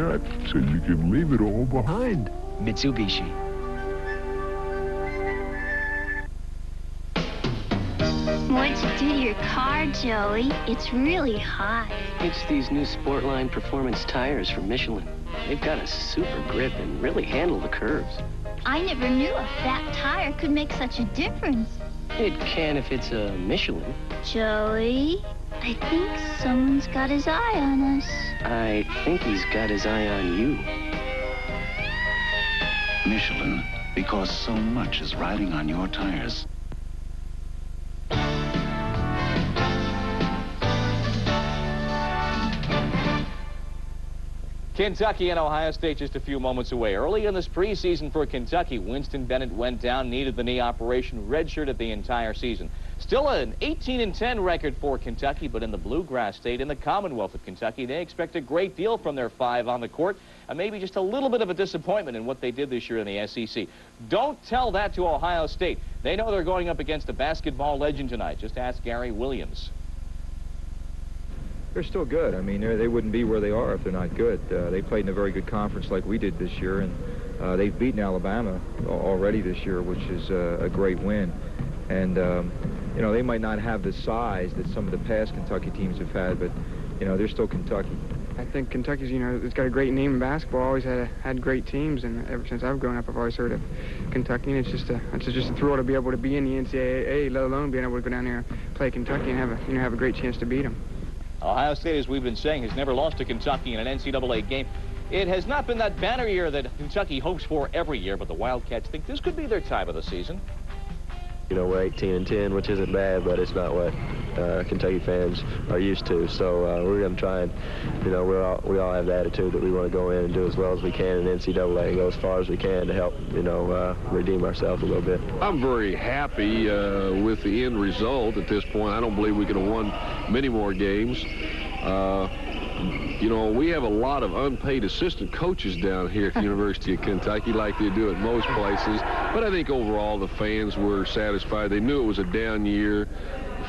jet so you can leave it all behind. Mitsubishi. What'd you do to your car, Joey? It's really hot. It's these new Sportline Performance tires from Michelin. They've got a super grip and really handle the curves. I never knew a fat tire could make such a difference. It can if it's a Michelin. Joey, I think someone's got his eye on us. I think he's got his eye on you. Michelin, because so much is riding on your tires. Kentucky and Ohio State just a few moments away. Early in this preseason for Kentucky, Winston Bennett went down, needed the knee operation, redshirted the entire season. Still an 18-10 record for Kentucky, but in the Bluegrass State, in the Commonwealth of Kentucky, they expect a great deal from their five on the court, and maybe just a little bit of a disappointment in what they did this year in the SEC. Don't tell that to Ohio State. They know they're going up against a basketball legend tonight. Just ask Gary Williams. They're still good. I mean, they wouldn't be where they are if they're not good. They played in a very good conference like we did this year, and they've beaten Alabama already this year, which is a great win. And, you know, they might not have the size that some of the past Kentucky teams have had, but, you know, they're still Kentucky. I think Kentucky's, you know, it's got a great name in basketball. Always had great teams, and ever since I've grown up, I've always heard of Kentucky. And it's just a thrill to be able to be in the NCAA, let alone being able to go down there and play Kentucky and have a great chance to beat them. Ohio State, as we've been saying, has never lost to Kentucky in an NCAA game. It has not been that banner year that Kentucky hopes for every year, but the Wildcats think this could be their time of the season. You know, we're 18-10, which isn't bad, but it's not what Kentucky fans are used to. So we're going to try and, you know, we all have the attitude that we want to go in and do as well as we can in NCAA and go as far as we can to help, you know, redeem ourselves a little bit. I'm very happy with the end result at this point. I don't believe we could have won many more games. You know, we have a lot of unpaid assistant coaches down here at the University of Kentucky, like they do at most places. But I think overall the fans were satisfied. They knew it was a down year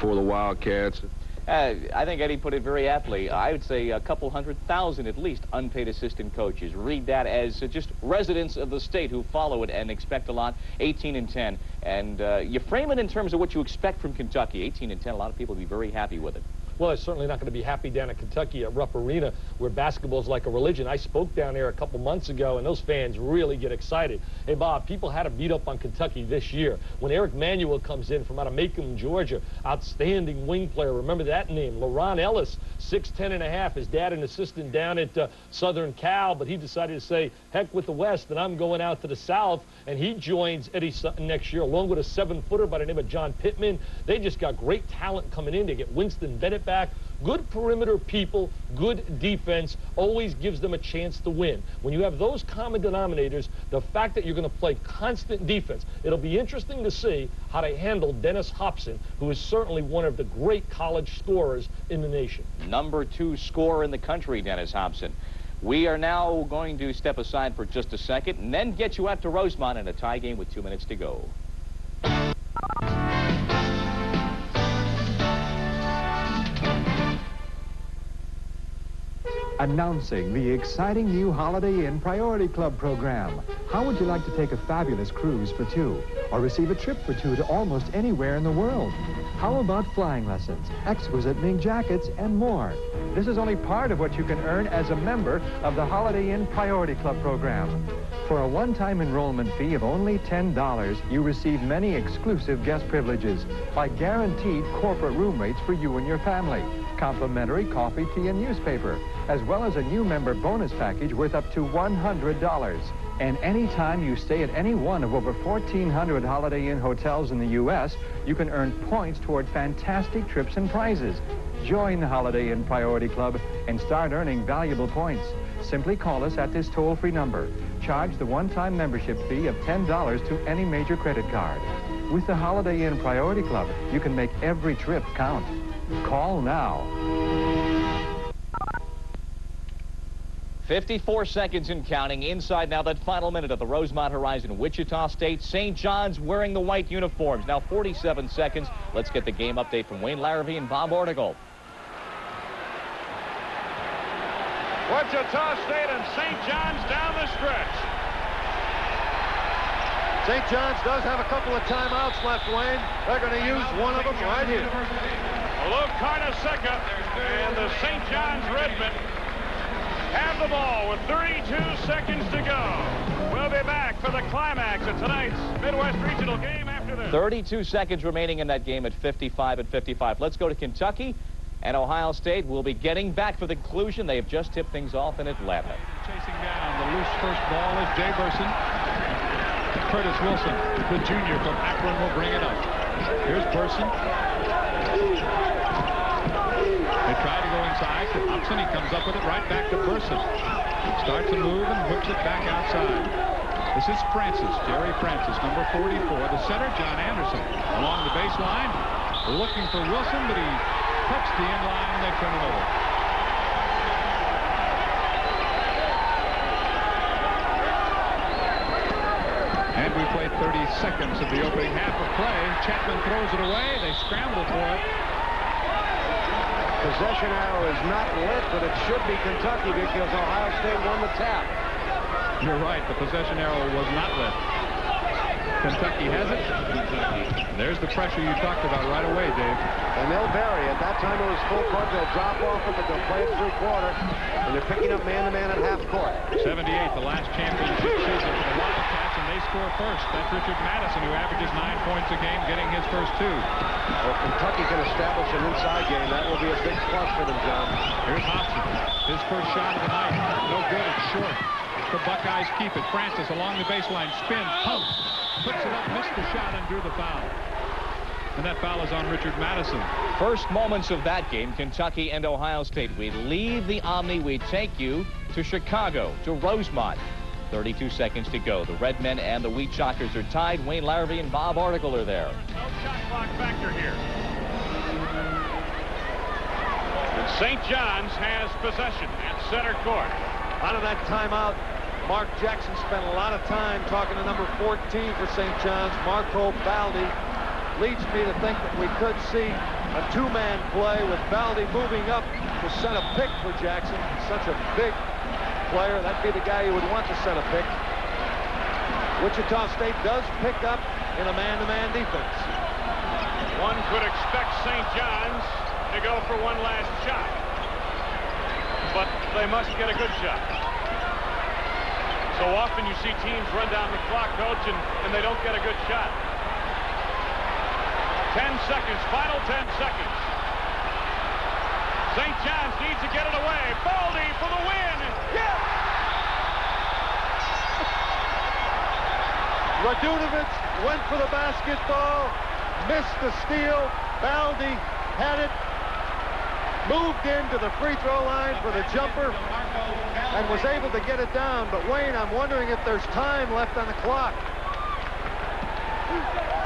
for the Wildcats. I think Eddie put it very aptly. I would say a couple 100,000 at least unpaid assistant coaches. Read that as just residents of the state who follow it and expect a lot. 18-10. And you frame it in terms of what you expect from Kentucky. 18-10, a lot of people will be very happy with it. Well, they're certainly not going to be happy down in Kentucky at Rupp Arena, where basketball is like a religion. I spoke down there a couple months ago, and those fans really get excited. Hey, Bob, people had to beat up on Kentucky this year. When Eric Manuel comes in from out of Macomb, Georgia, outstanding wing player. Remember that name, LaRon Ellis, 6'10½". His dad an assistant down at Southern Cal, but he decided to say, heck with the West, and I'm going out to the South, and he joins Eddie Sutton next year, along with a 7-footer by the name of John Pittman. They just got great talent coming in. They get Winston Bennett back. Good perimeter people, good defense, always gives them a chance to win. When you have those common denominators, the fact that you're going to play constant defense, it'll be interesting to see how they handle Dennis Hobson, who is certainly one of the great college scorers in the nation. Number 2 scorer in the country, Dennis Hobson. We are now going to step aside for just a second and then get you out to Rosemont in a tie game with 2 minutes to go. Announcing the exciting new Holiday Inn Priority Club program. How would you like to take a fabulous cruise for 2 or receive a trip for 2 to almost anywhere in the world? How about flying lessons, exquisite mink jackets, and more? This is only part of what you can earn as a member of the Holiday Inn Priority Club program. For a one-time enrollment fee of only $10, you receive many exclusive guest privileges, like guaranteed corporate room rates for you and your family, complimentary coffee, tea, and newspaper, as well as a new member bonus package worth up to $100. And anytime you stay at any one of over 1,400 Holiday Inn hotels in the U.S., you can earn points toward fantastic trips and prizes. Join the Holiday Inn Priority Club and start earning valuable points. Simply call us at this toll-free number. Charge the one-time membership fee of $10 to any major credit card. With the Holiday Inn Priority Club, you can make every trip count. Call now. 54 seconds and counting. Inside now that final minute of the Rosemont Horizon. Wichita State, St. John's wearing the white uniforms. Now 47 seconds. Let's get the game update from Wayne Larrabee and Bob Ortigal. Wichita State and St. John's down the stretch. St. John's does have a couple of timeouts left, Wayne. They're going to use one of them right here. Luke Carnesecca and the St. John's Redmen have the ball with 32 seconds to go. We'll be back for the climax of tonight's Midwest Regional game after this. 32 seconds remaining in that game at 55-55. Let's go to Kentucky, and Ohio State will be getting back for the conclusion. They have just tipped things off in Atlanta. Chasing down the loose first ball is Jay Burson. Curtis Wilson, the junior from Akron, will bring it up. Here's Burson. They try to go inside to Upson. He comes up with it right back to Burson. Starts to move and hooks it back outside. This is Francis, Jerry Francis, number 44. The setter, John Anderson, along the baseline. Looking for Wilson, but he touched the end line and they turn it over. And we played 30 seconds of the opening half of play. Chapman throws it away. They scramble for it. Possession arrow is not lit, but it should be Kentucky because Ohio State won the tap. You're right. The possession arrow was not lit. Kentucky has it. There's the pressure you talked about right away, Dave. And they'll vary. At that time it was full court. They'll drop off it, but they'll play it through quarter. And they're picking up man-to-man at half court. 78, the last championship season for the Wildcats, and they score first. That's Richard Madison, who averages 9 points a game, getting his first 2. Well, if Kentucky can establish an inside game, that will be a big plus for them, John. Here's Hobson. His first shot of the night. No good. It's short. The Buckeyes keep it. Francis along the baseline. Spins. Pumps. Puts it up. Missed the shot and drew the foul. And that foul is on Richard Madison. First moments of that game, Kentucky and Ohio State. We leave the Omni. We take you to Chicago, to Rosemont. 32 seconds to go. The Redmen and the Wheat Shockers are tied. Wayne Larrabee and Bob Article are there. No shot clock factor here. And St. John's has possession at center court. Out of that timeout, Mark Jackson spent a lot of time talking to number 14 for St. John's, Marco Baldi. Leads me to think that we could see a two-man play with Baldi moving up to set a pick for Jackson. Such a big player. That'd be the guy who would want to set a pick. Wichita State does pick up in a man-to-man defense. One could expect St. John's to go for one last shot. But they must get a good shot. So often you see teams run down the clock, Coach, and they don't get a good shot. 10 seconds, final 10 seconds. St. John's needs to get it away. Baldi for the win. Yes! Radunovich went for the basketball, missed the steal. Baldi had it, moved into the free throw line for the jumper, and was able to get it down. But Wayne, I'm wondering if there's time left on the clock.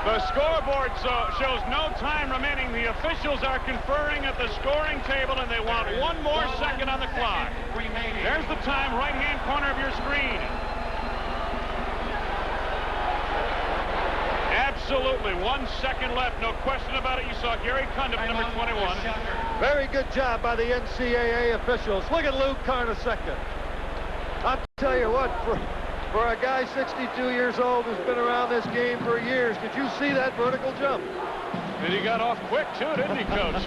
The scoreboard shows no time remaining. The officials are conferring at the scoring table, and they want one more second on the clock. There's the time, right-hand corner of your screen. Absolutely, 1 second left, no question about it. You saw Gary Cundum, number 21. Very good job by the NCAA officials. Look at Luke Carnesecca. I'll tell you what, for a guy 62 years old who's been around this game for years, did you see that vertical jump? And he got off quick, too, didn't he, Coach?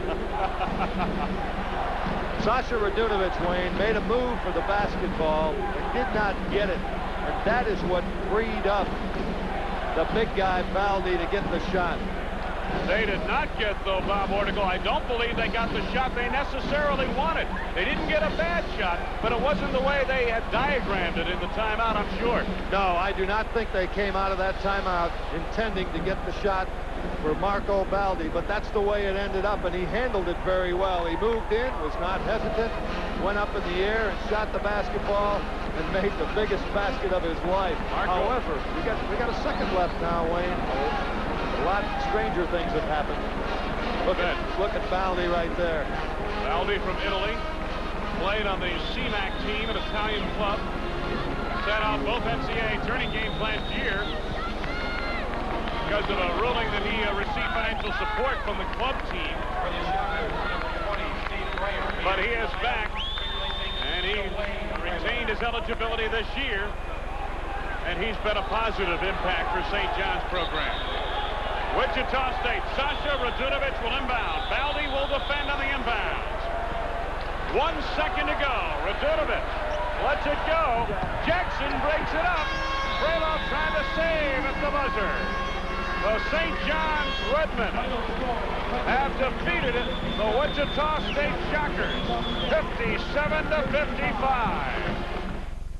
Sasha Radunovich, Wayne, made a move for the basketball and did not get it. And that is what freed up the big guy, Baldi, to get the shot. They did not get, though, Bob Ortigal. I don't believe they got the shot they necessarily wanted. They didn't get a bad shot, but it wasn't the way they had diagrammed it in the timeout, I'm sure. No, I do not think they came out of that timeout intending to get the shot for Marco Baldi, but that's the way it ended up, and he handled it very well. He moved in, was not hesitant, went up in the air and shot the basketball and made the biggest basket of his life. However, we got a second left now, Wayne. A lot stranger things have happened. Look at Baldi right there. Baldi from Italy, played on the CMAC team, an Italian club. Sat out both NCAA tourney games last year because of a ruling that he received financial support from the club team. But he is back, and He retained his eligibility this year, and he's been a positive impact for St. John's program. Wichita State, Sasha Radunovic will inbound. Baldi will defend on the inbounds. 1 second to go. Radunovic lets it go. Jackson breaks it up. Kralov trying to save at the buzzer. The St. John's Redmen have defeated the Wichita State Shockers 57-55.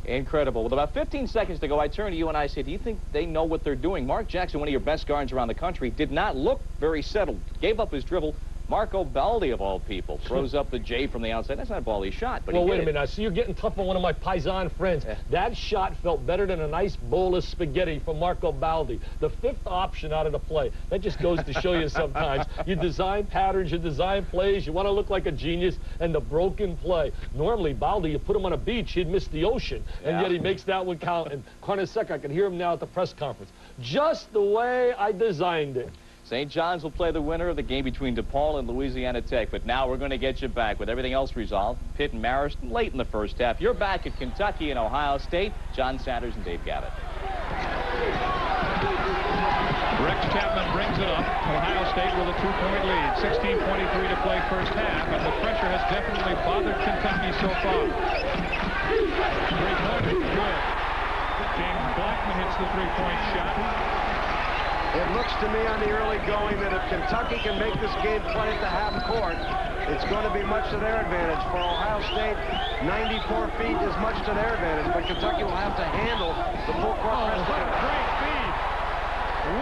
Incredible. With about 15 seconds to go, I turn to you and I say, do you think they know what they're doing? Mark Jackson, one of your best guards around the country, did not look very settled. Gave up his dribble. Marco Baldi, of all people, throws up the J from the outside. That's not a ball he shot, but well, he wait did a minute. I see you're getting tough on one of my Paisan friends. That shot felt better than a nice bowl of spaghetti from Marco Baldi. The 5th option out of the play. That just goes to show you sometimes. You design patterns, you design plays, you want to look like a genius, and the broken play. Normally, Baldi, you put him on a beach, he'd miss the ocean, and yet he makes that one count. And Carnesecca, I can hear him now at the press conference. Just the way I designed it. St. John's will play the winner of the game between DePaul and Louisiana Tech. But now we're going to get you back with everything else resolved. Pitt and Marist late in the first half. You're back at Kentucky and Ohio State. John Sanders and Dave Gavitt. Rex Chapman brings it up. Ohio State with a 2-point lead. 16:23 to play first half. And the pressure has definitely bothered Kentucky so far. Three-pointer, good. James Blackman hits the three-point shot. It looks to me on the early going that if Kentucky can make this game play at the half court, it's going to be much to their advantage. For Ohio State, 94 feet is much to their advantage, but Kentucky will have to handle the full court press. What a great feed.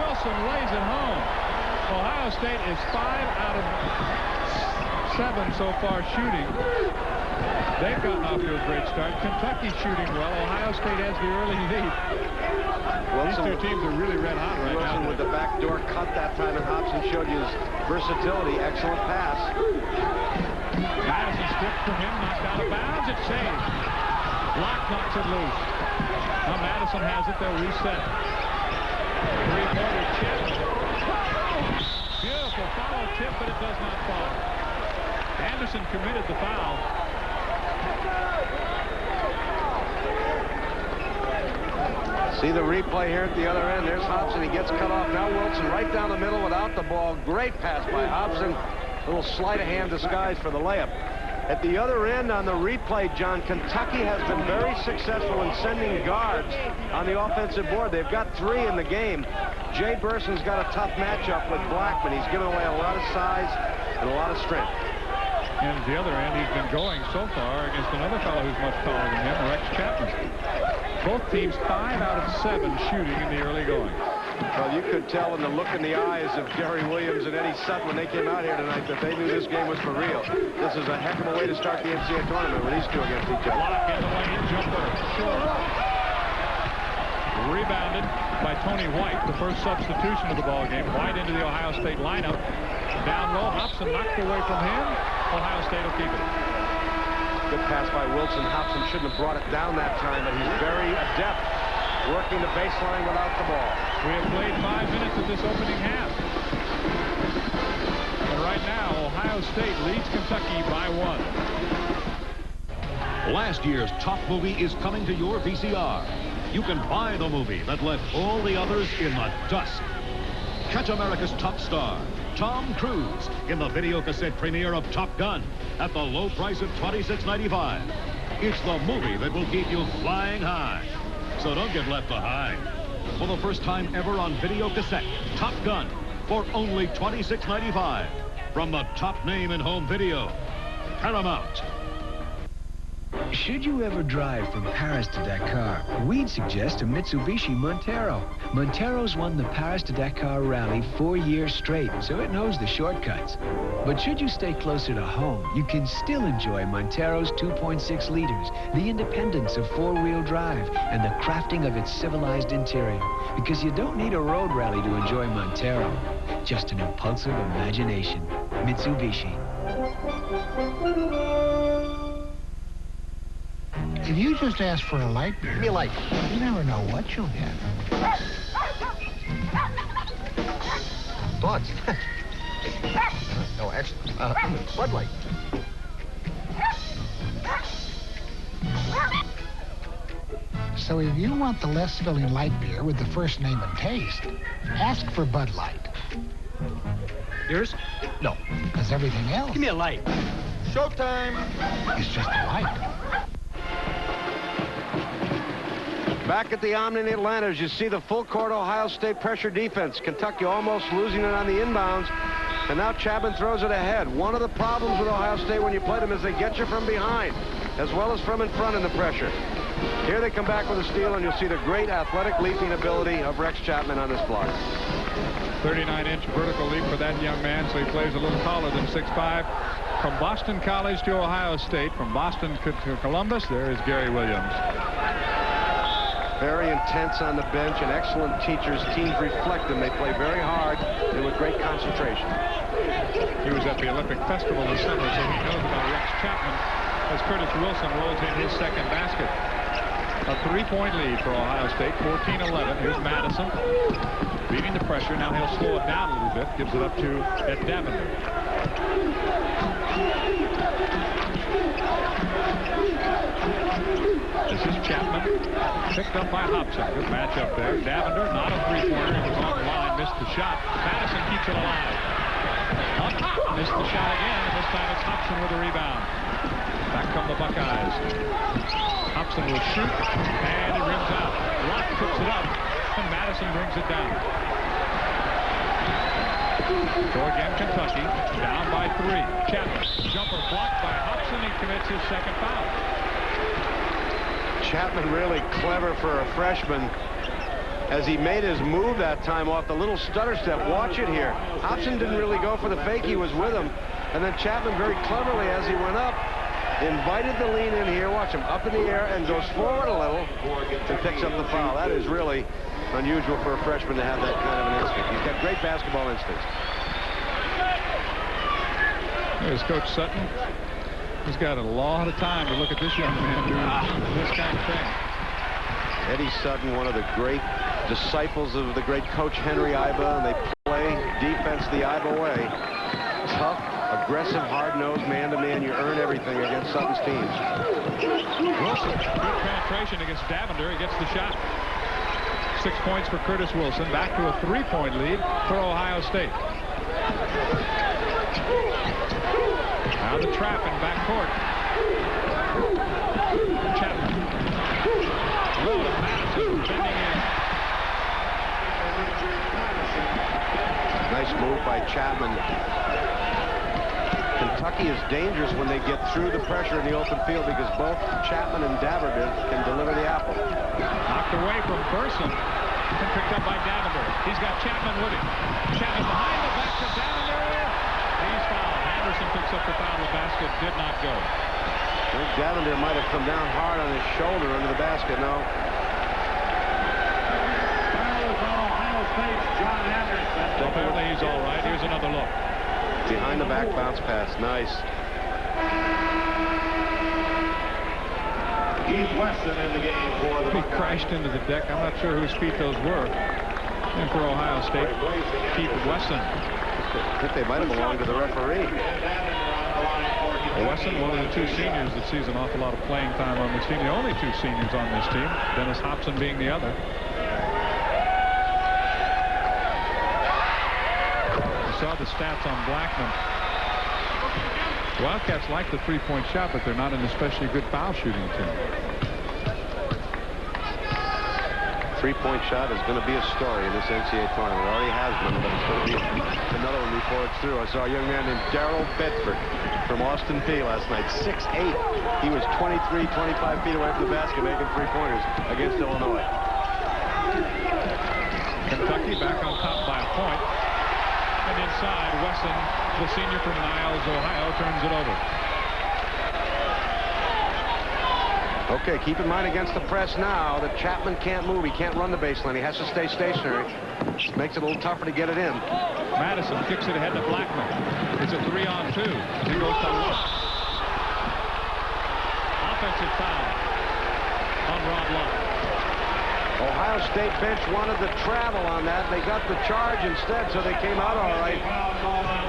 Wilson lays it home. Ohio State is 5 out of 7 so far shooting. They've gotten off to a great start. Kentucky shooting well. Ohio State has the early lead. Wilson, these two teams are really red hot right Wilson now. with the backdoor cut that time, and Hobson showed you his versatility. Excellent pass. Madison stripped from him, knocked out of bounds. It's saved. Block knocks it loose. Now Madison has it. They'll reset. Three-pointer chip. Beautiful follow tip, but it does not fall. Anderson committed the foul. See the replay here at the other end. There's Hobson. He gets cut off. Now Wilson right down the middle without the ball. Great pass by Hobson. Little sleight of hand disguise for the layup. At the other end on the replay, John, Kentucky has been very successful in sending guards on the offensive board. They've got 3 in the game. Jay Burson's got a tough matchup with Blackman. He's given away a lot of size and a lot of strength. And at the other end, he's been going so far against another fellow who's much taller than him, Rex Chapman. Both teams 5 out of 7 shooting in the early going. Well, you could tell in the look in the eyes of Gary Williams and Eddie Sutton when they came out here tonight that they knew this game was for real. This is a heck of a way to start the NCAA tournament with these two against each other. Block in the lane, jumper. Rebounded by Tony White, the first substitution of the ball game. White into the Ohio State lineup. Down low, Hobson knocked away from him. Ohio State will keep it. Good pass by Wilson. Hobson shouldn't have brought it down that time, but he's very adept working the baseline without the ball. We have played 5 minutes of this opening half. And right now, Ohio State leads Kentucky by 1. Last year's top movie is coming to your VCR. You can buy the movie that left all the others in the dust. Catch America's top star, Tom Cruise, in the video cassette premiere of Top Gun at the low price of $26.95. It's the movie that will keep you flying high. So don't get left behind. For the first time ever on video cassette, Top Gun for only $26.95 from the top name in home video, Paramount. Should you ever drive from Paris to Dakar, we'd suggest a Mitsubishi Montero. Montero's won the Paris to Dakar rally 4 years straight, so it knows the shortcuts. But should you stay closer to home, you can still enjoy Montero's 2.6 liters, the independence of four-wheel drive, and the crafting of its civilized interior. Because you don't need a road rally to enjoy Montero, just an impulsive imagination. Mitsubishi. If you just ask for a light beer, you never know what you'll get. Thoughts? No, actually, Bud Light. So if you want the less filling light beer with the first name and taste, ask for Bud Light. Yours? No. Because everything else... Give me a light. Showtime! ...is just a light. Back at the Omni in Atlanta, as you see the full court Ohio State pressure defense. Kentucky almost losing it on the inbounds. And now Chapman throws it ahead. One of the problems with Ohio State when you play them is they get you from behind, as well as from in front in the pressure. Here they come back with a steal, and you'll see the great athletic leaping ability of Rex Chapman on this block. 39-inch vertical leap for that young man, so he plays a little taller than 6'5". From Boston College to Ohio State, from Boston to Columbus, there is Gary Williams. Very intense on the bench and excellent teachers. Teams reflect them. They play very hard and with great concentration. He was at the Olympic Festival this summer, so he knows about Rex Chapman as Curtis Wilson rolls in his second basket. A 3-point lead for Ohio State, 14-11. Here's Madison beating the pressure. Now he'll slow it down a little bit. Gives it up to Ed Davender. This is Chapman, picked up by Hobson. Good matchup there. Davender, not a three-pointer. He was on the line, missed the shot. Madison keeps it alive. Up, missed the shot again, and this time it's Hobson with a rebound. Back come the Buckeyes. Hobson will shoot, and it rims out. Rock puts it up, and Madison brings it down. So again, Kentucky, down by 3. Chapman, jumper blocked by Hobson. He commits his second foul. Chapman really clever for a freshman as he made his move that time off the little stutter step. Watch it here. Hobson didn't really go for the fake. He was with him. And then Chapman very cleverly, as he went up, invited the lean in here. Watch him up in the air and goes forward a little and picks up the foul. That is really unusual for a freshman to have that kind of an instinct. He's got great basketball instincts. There's Coach Sutton. He's got a lot of time to look at this young man doing this kind of thing. Eddie Sutton, one of the great disciples of the great coach Henry Iba, and they play defense the Iba way. Tough, aggressive, hard-nosed, man-to-man. You earn everything against Sutton's teams. Wilson, good penetration against Davender. He gets the shot. 6 points for Curtis Wilson. Back to a 3-point lead for Ohio State. Now the trap in backcourt. Chapman. Low to Madison, bending in. Nice move by Chapman. Kentucky is dangerous when they get through the pressure in the open field because both Chapman and Davender can deliver the apple. Knocked away from Burson and picked up by Davender. He's got Chapman with him. Chapman behind the back to Davender. He's fouled. Anderson picks up the foul. The basket did not go. I think Davender might have come down hard on his shoulder under the basket. No. Apparently he's all right. Here's another look. Behind the back bounce pass. Nice. Keith Weston in the game for the He crashed into the deck. I'm not sure whose feet those were. And for Ohio State, Keith Weston. I think they might have belonged to the referee. Weston, one of the 2 seniors that sees an awful lot of playing time on this team. The only 2 seniors on this team. Dennis Hobson being the other. You saw the stats on Blackman. Wildcats like the 3-point shot, but they're not an especially good foul shooting team. 3-point shot is going to be a story in this NCAA tournament. It already has been, but it's going to be another one before it's through. I saw a young man named Darrell Bedford from Austin Peay last night, 6'8". He was 23, 25 feet away from the basket making 3-pointers against Illinois. Kentucky back on top by a point. And inside, Weston, the senior from Niles, Ohio, turns it over. Okay, keep in mind against the press now that Chapman can't move. He can't run the baseline. He has to stay stationary. Makes it a little tougher to get it in. Madison kicks it ahead to Blackman. It's a 3-on-2. He goes to Luck. Offensive foul on Rob Luck. Ohio State bench wanted the travel on that. They got the charge instead, so they came out all right.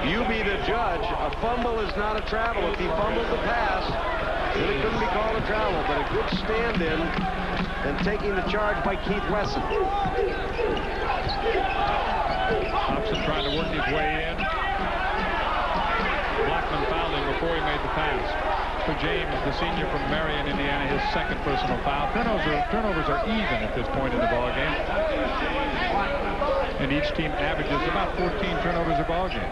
You be the judge. A fumble is not a travel. If he fumbled the pass, then it couldn't be called a travel, but a good stand-in Then taking the charge by Keith Wesson. Hobson trying to work his way in. Blackman fouled him before he made the pass. For James, the senior from Marion, Indiana, his second personal foul. Turnovers are even at this point in the ballgame. And each team averages about 14 turnovers a ballgame.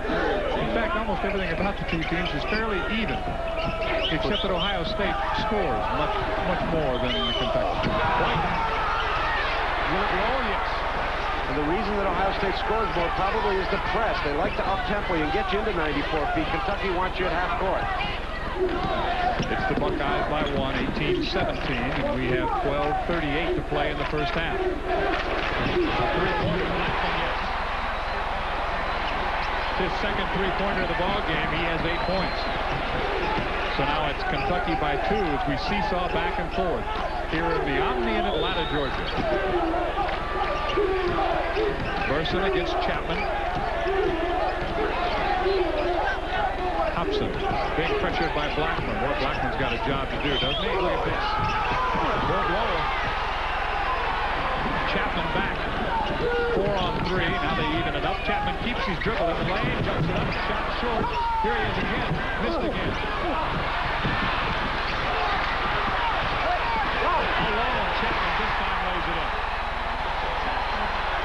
In fact, almost everything about the two teams is fairly even, except that Ohio State scores much more than Kentucky. Will it roll? Yes. And the reason that Ohio State scores more probably is the press. They like to up-tempo you and get you into 94 feet. Kentucky wants you at half court. It's the Buckeyes by 1, 18-17, and we have 12:38 to play in the first half. Three-pointer, yes. His second three-pointer of the ball game. He has 8 points. So now it's Kentucky by 2 as we seesaw back and forth here in the Omni in Atlanta, Georgia. Burson against Chapman. Hobson being pressured by Blackman. Boy, Blackman's got a job to do, doesn't he? Look at this. Full blow. Chapman back. 4 on 3. Now they even it up. Chapman keeps his dribble in the lane. Jumps it up. Shot short. Here he is again. Missed again. Alone. Chapman this time lays it in.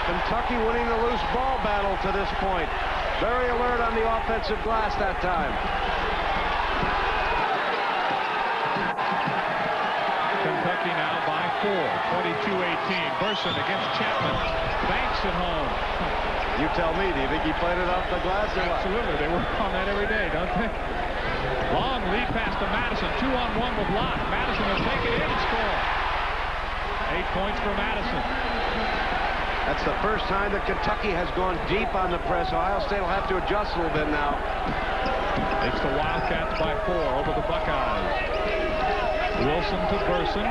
Kentucky winning the loose ball battle to this point. Very alert on the offensive glass that time. Kentucky now by 4, 22-18. Burson against Chapman. Banks at home. You tell me, do you think he played it off the glass or what? Absolutely. They work on that every day, don't they? Long lead pass to Madison. 2-on-1 with Locke. Madison will take it in and score. 8 points for Madison. That's the first time that Kentucky has gone deep on the press. Ohio State will have to adjust a little bit now. It's the Wildcats by 4 over the Buckeyes. Wilson to Burson.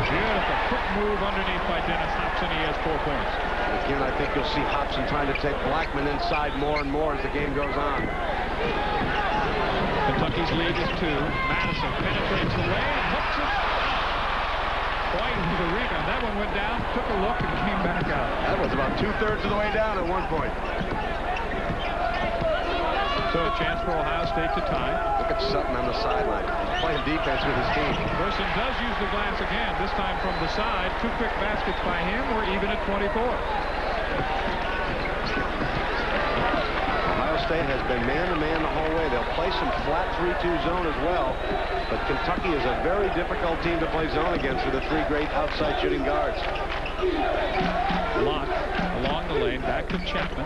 Beautiful quick move underneath by Dennis Hobson. He has 4 points. Again, I think you'll see Hobson trying to take Blackman inside more and more as the game goes on. Kentucky's lead is 2. Madison penetrates the lane and hooks it. White with the rebound. That one went down, took a look, and came back out. That was about 2/3 of the way down at one point. So a chance for Ohio State to tie. Look at Sutton on the sideline. He's playing defense with his team. Burson does use the glass again, this time from the side. 2 quick baskets by him. We're even at 24. Ohio State has been man-to-man the whole way. They'll play some flat 3-2 zone as well. But Kentucky is a very difficult team to play zone against with the 3 great outside shooting guards. Locke along the lane, back to Chapman.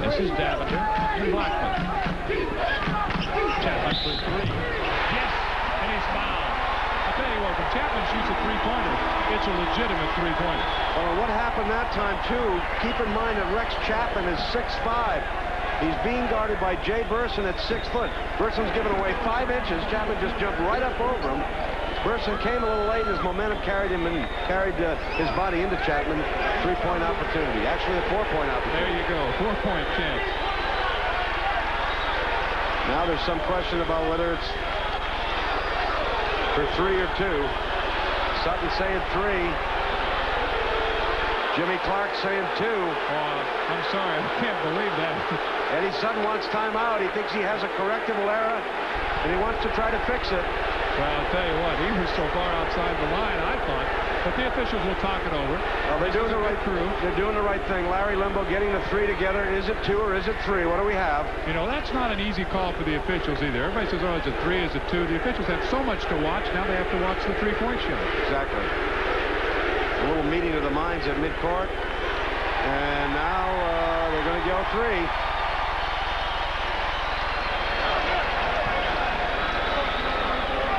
This is Davender and Blackman. Chapman for 3. Yes, and he's fouled. I'll tell you what, when Chapman shoots a 3-pointer, it's a legitimate 3-pointer. Well, what happened that time, too, keep in mind that Rex Chapman is 6'5". He's being guarded by Jay Burson at 6 foot. Burson's given away 5 inches. Chapman just jumped right up over him. Burson came a little late. His momentum carried him and carried his body into Chapman. 3-point opportunity. Actually, a 4-point opportunity. There you go. 4-point chance. Now there's some question about whether it's for 3 or 2. Sutton saying 3. Jimmy Clark saying 2. I'm sorry. I can't believe that. Eddie Sutton wants timeout. He thinks he has a correctable error, and he wants to try to fix it. Well, I'll tell you what, he was so far outside the line, I thought. But the officials will talk it over. Well, they're doing the right thing. They're doing the right thing. Larry Limbo getting the 3 together. Is it 2 or is it 3? What do we have? You know, that's not an easy call for the officials either. Everybody says, oh, is it 3, is it 2? The officials have so much to watch. Now they have to watch the 3-point shot. Exactly. A little meeting of the minds at midcourt. And now they're going to go 3.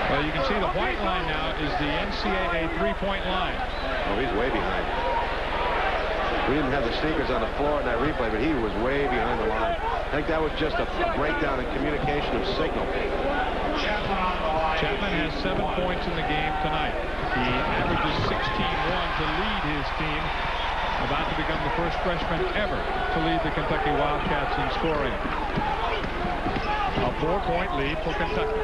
Well, you can see the white line now is the NCAA 3-point line. Oh, he's way behind. We didn't have the sneakers on the floor in that replay, but he was way behind the line. I think that was just a breakdown in communication of signal. Chapman has 7 points in the game tonight. He averages 16-1 to lead his team. About to become the first freshman ever to lead the Kentucky Wildcats in scoring. A 4-point lead for Kentucky.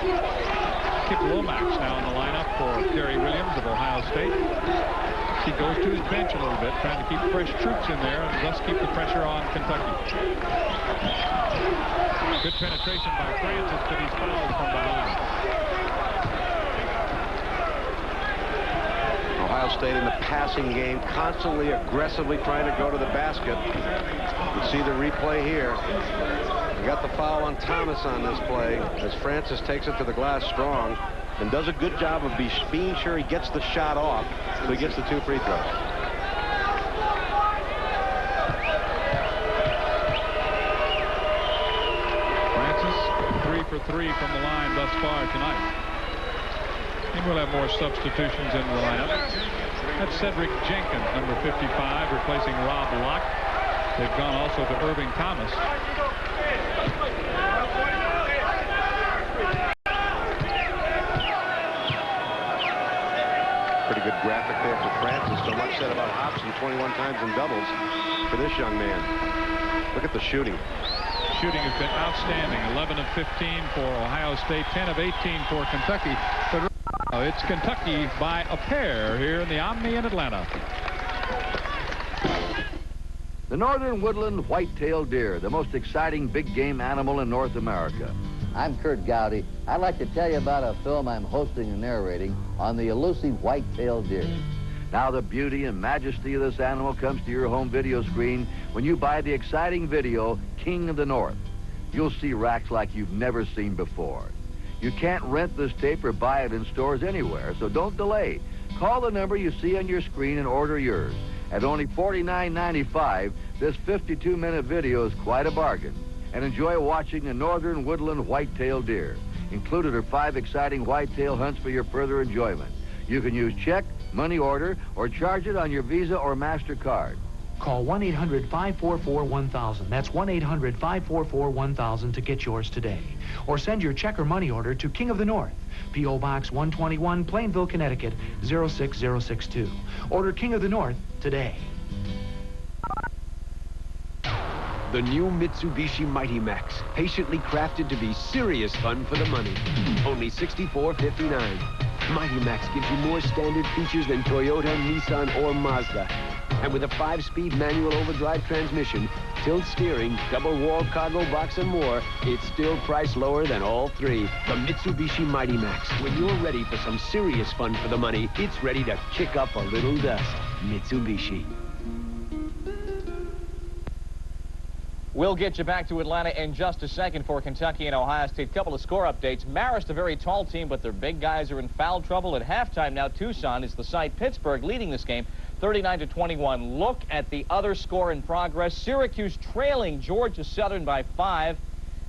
Kip Lomax now in the lineup for Gary Williams of Ohio State. He goes to his bench a little bit, trying to keep fresh troops in there and thus keep the pressure on Kentucky. Good penetration by Francis, but he's fouled from behind. Ohio State in the passing game, constantly aggressively trying to go to the basket. You see the replay here. We got the foul on Thomas on this play as Francis takes it to the glass strong and does a good job of being sure he gets the shot off so he gets the 2 free throws. Francis 3 for 3 from the line thus far tonight. And we'll have more substitutions in the lineup. That's Cedric Jenkins, number 55, replacing Rob Locke. They've gone also to Irving Thomas. Pretty good graphic there for Francis. So much said about Hobson, 21 times in doubles for this young man. Look at the shooting. Shooting has been outstanding. 11 of 15 for Ohio State, 10 of 18 for Kentucky. But it's Kentucky by a pair here in the Omni in Atlanta. The northern woodland white-tailed deer, the most exciting big game animal in North America. I'm Kurt Gowdy. I'd like to tell you about a film I'm hosting and narrating on the elusive white-tailed deer. Now the beauty and majesty of this animal comes to your home video screen when you buy the exciting video, King of the North. You'll see racks like you've never seen before. You can't rent this tape or buy it in stores anywhere, so don't delay. Call the number you see on your screen and order yours. At only $49.95, this 52-minute video is quite a bargain. And enjoy watching the northern woodland white-tailed deer. Included are 5 exciting white-tail hunts for your further enjoyment. You can use check, money order, or charge it on your Visa or MasterCard. Call 1-800-544-1000. That's 1-800-544-1000 to get yours today. Or send your check or money order to King of the North, P.O. Box 121, Plainville, Connecticut, 06062. Order King of the North today. The new Mitsubishi Mighty Max, patiently crafted to be serious fun for the money. Only $64.59. Mighty Max gives you more standard features than Toyota, Nissan, or Mazda. And with a 5-speed manual overdrive transmission, tilt steering, double-wall cargo box, and more, it's still priced lower than all 3. The Mitsubishi Mighty Max. When you're ready for some serious fun for the money, it's ready to kick up a little dust. Mitsubishi. We'll get you back to Atlanta in just a second for Kentucky and Ohio State. Couple of score updates. Marist, a very tall team, but their big guys are in foul trouble at halftime now. Tucson is the side. Pittsburgh leading this game 39-21. Look at the other score in progress. Syracuse trailing Georgia Southern by 5.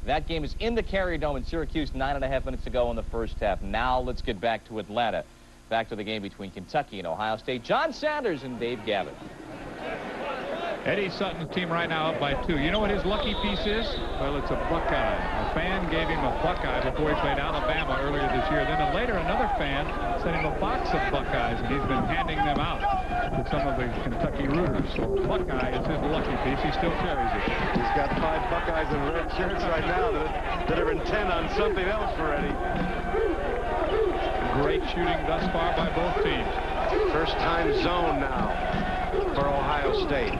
That game is in the Carrier Dome in Syracuse, 9.5 minutes to go in the first half. Now let's get back to Atlanta. Back to the game between Kentucky and Ohio State. John Sanders and Dave Gavitt. Eddie Sutton's team right now up by 2. You know what his lucky piece is? Well, it's a Buckeye. A fan gave him a Buckeye before he played Alabama earlier this year. Then later, another fan sent him a box of Buckeyes, and he's been handing them out to some of the Kentucky rooters. So Buckeye is his lucky piece. He still carries it. He's got 5 Buckeyes in red shirts right now that are intent on something else for Eddie. Great shooting thus far by both teams. First time zone now for Ohio State.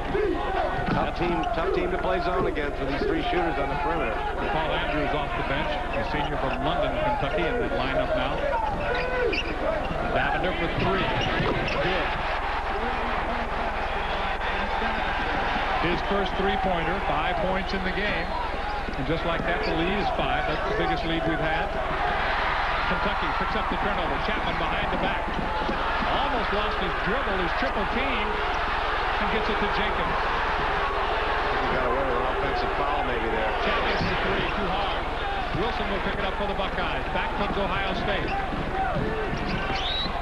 Tough team to play zone against with these 3 shooters on the perimeter. Paul Andrews off the bench, a senior from London, Kentucky, in that lineup now. Davender for 3. Good. His first 3-pointer, 5 points in the game. And just like that, the lead is 5. That's the biggest lead we've had. Kentucky picks up the turnover. Chapman behind the back. Almost lost his dribble, his triple team, and gets it to Jenkins. He got away with an offensive foul maybe there. Chapman for 3, too hard. Wilson will pick it up for the Buckeyes. Back comes Ohio State.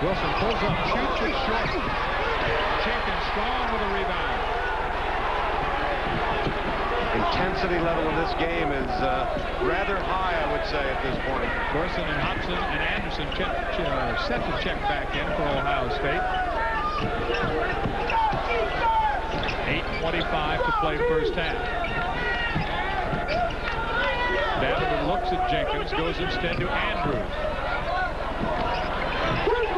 Wilson pulls up, shoots it short. Jenkins strong with a rebound. Intensity level of this game is rather high, I would say, at this point. Gorson and Hobson and Anderson set the check back in for Ohio State. 8:25 to play first half. Davender looks at Jenkins, goes instead to Andrews.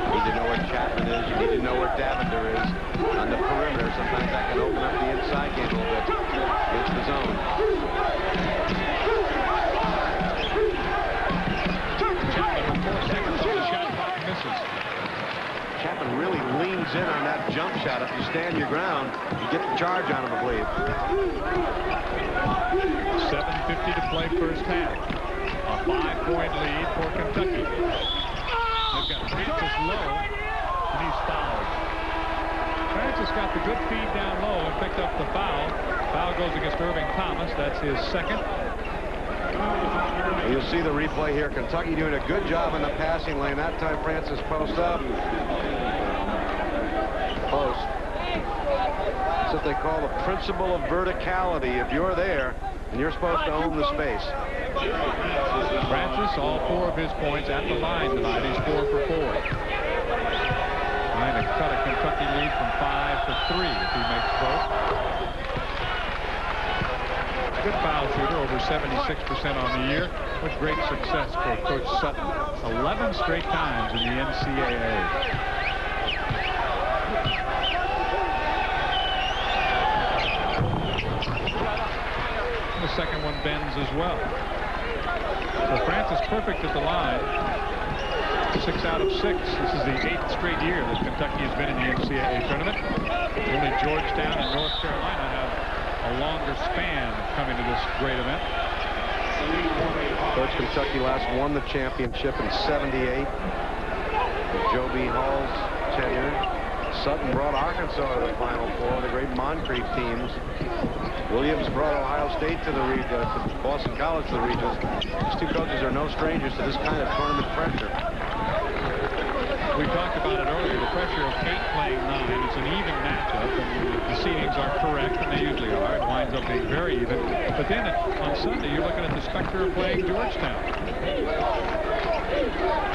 You need to know where Chapman is. You need to know where Davender is on the perimeter. Sometimes that can open up the inside game a little bit against the zone. Chapman with 4 seconds on the shot clock, misses. Chapman really leans in on that jump shot. If you stand your ground, you get the charge on him, I believe. 7:50 to play first half. A 5-point lead for Kentucky. They've got Francis low, and he's fouled. Francis got the good feed down low and picked up the foul. Foul goes against Irving Thomas. That's his second. You'll see the replay here. Kentucky doing a good job in the passing lane. That time Francis post up. Post. That's what they call the principle of verticality. If you're there, and you're supposed to own the space. Francis, all 4 of his points at the line tonight. He's 4 for 4. Trying to cut a Kentucky lead from 5 to 3 if he makes both. Good foul shooter, over 76% on the year, with great success for Coach Sutton. 11 straight times in the NCAA. The second one bends as well. So Francis perfect at the line. 6 out of 6. This is the 8th straight year that Kentucky has been in the NCAA tournament. Only Georgetown and North Carolina have a longer span of coming to this great event. Coach Kentucky last won the championship in '78. Joe B. Hall's tenure. Sutton brought Arkansas to the Final Four, the great Moncrief teams. Williams brought Ohio State to Boston College to the regionals. These 2 coaches are no strangers to this kind of tournament pressure. We talked about it earlier, the pressure of 8 playing 9. It's an even matchup, and the seedings are correct, and they usually are. It winds up being very even. But then on Sunday, you're looking at the specter of playing Georgetown.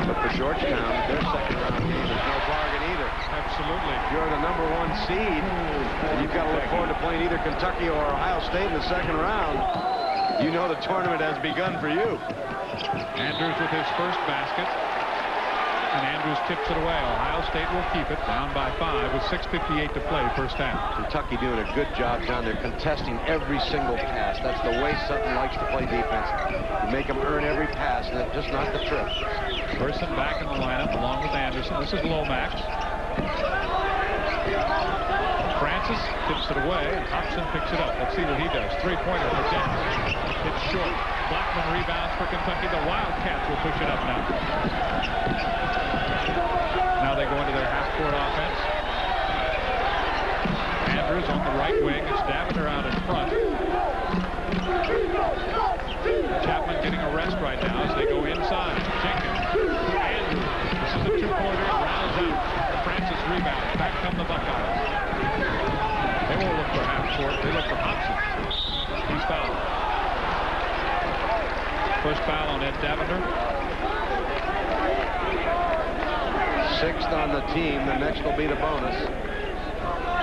But for Georgetown, their second-round game is no bargain either. Absolutely. If you're the #1 seed, and you've got to look forward to playing either Kentucky or Ohio State in the second round, you know the tournament has begun for you. Andrews with his first basket. And Andrews tips it away. Ohio State will keep it down by 5 with 6:58 to play first half. Kentucky doing a good job down there contesting every single pass. That's the way Sutton likes to play defense. You make them earn every pass, and it's just not the trip. Person back in the lineup along with Anderson. This is Lomax. Francis tips it away, and Hobson picks it up. Let's see what he does. 3-pointer for Dennis. It's short. Blackman rebounds for Kentucky. The Wildcats will push it up now. Now they go into their half-court offense. Andrews on the right wing. It's Davender out in front. Chapman getting a rest right now as they go inside. Jenkins to Andrews. This is a 2-pointer. Rounds out. Francis rebounds. Back come the Buckeyes. They won't look for half-court. They look for Hobson. He's fouled. First foul on Ed Davender. 6th on the team. The next will be the bonus.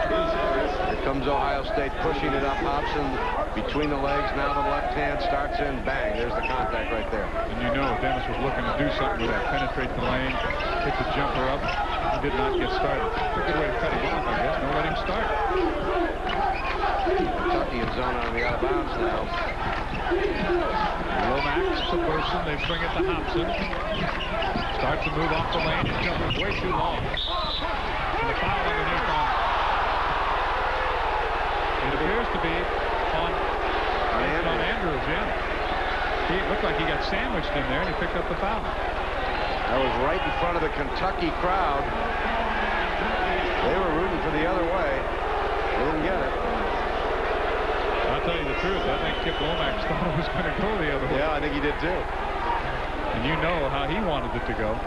Here comes Ohio State pushing it up. Hobson between the legs. Now the left hand starts in. Bang. There's the contact right there. And you know Dennis was looking to do something with that. Penetrate the lane. Pick the jumper up. He did not get started. A good way to cut him off, I guess. Don't let him start. Kentucky in zone on the out of bounds now. Lomax to Burson. They bring it to Hobson. Starts to move off the lane. His jumper's way too long. And the foul underneath on. It appears to be on Andrews, yeah. He looked like he got sandwiched in there, and he picked up the foul. That was right in front of the Kentucky crowd. They were rooting for the other way. They didn't get it. I'll tell you the truth. I think Kip Lomax thought it was going to go the other way. Yeah, I think he did too. And you know how he wanted it to go.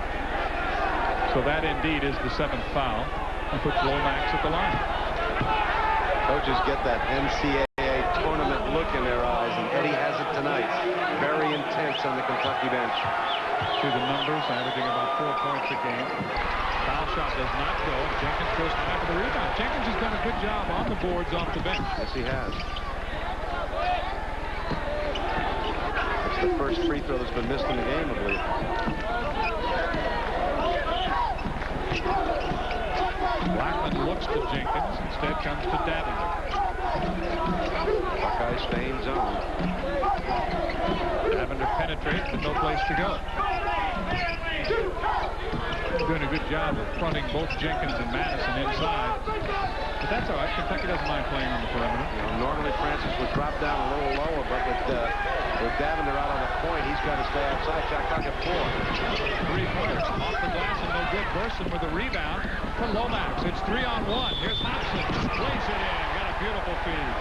So that indeed is the 7th foul. And puts Lomax at the line. Coaches get that NCAA tournament look in their eyes, and Eddie has it tonight. Very intense on the Kentucky bench. See the numbers, averaging about 4 points a game. Foul shot does not go. Jenkins goes high for the rebound. Jenkins has done a good job on the boards off the bench. Yes, he has. It's the first free throw that's been missed in the game, I believe. Blackman looks to Jenkins. Instead comes to Davender. Buckeyes staying zone. Davender penetrates, but no place to go. Doing a good job of fronting both Jenkins and Madison inside. But that's all right. Kentucky doesn't mind playing on the perimeter. You know, normally Francis would drop down a little lower, but with Davender out on the point, he's got to stay outside. Shot clock at 4. Three-pointers off the glass and no good. Burson with the rebound for Lomax. It's 3-on-1. Here's Hobson. Plays it in. Got a beautiful feed.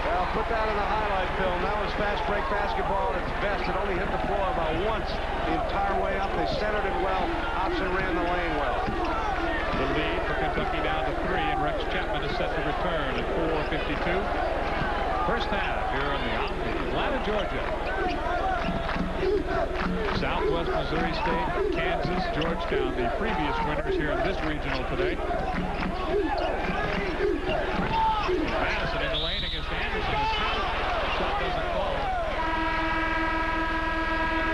Well, put that in the highlight film. That was fast break basketball at its best. It only hit the floor about once the entire way up. They centered it well. Hobson ran the lane well. The lead for Kentucky down to 3, and Rex Chapman is set to return at 4:52. First half here in the Atlanta, Georgia. Southwest Missouri State, Kansas, Georgetown, the previous winners here in this regional today. Madison in the lane against Anderson. His shot doesn't fall.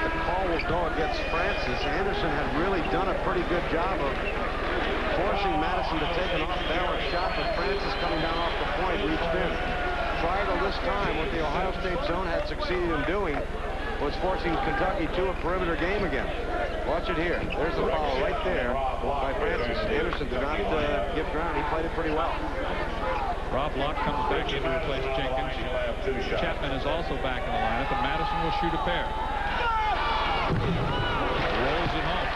The call will go against Francis. Anderson had really done a pretty good job of forcing Madison to take an off-balance shot, but Francis coming down off the point reached in. Prior to this time, what the Ohio State zone had succeeded in doing was forcing Kentucky to a perimeter game again. Watch it here. There's the foul right there by Francis. Anderson did not give ground. He played it pretty well. Rob Locke comes back in to replace Jenkins. Chapman is also back in the lineup, and Madison will shoot a pair. Rolls it home.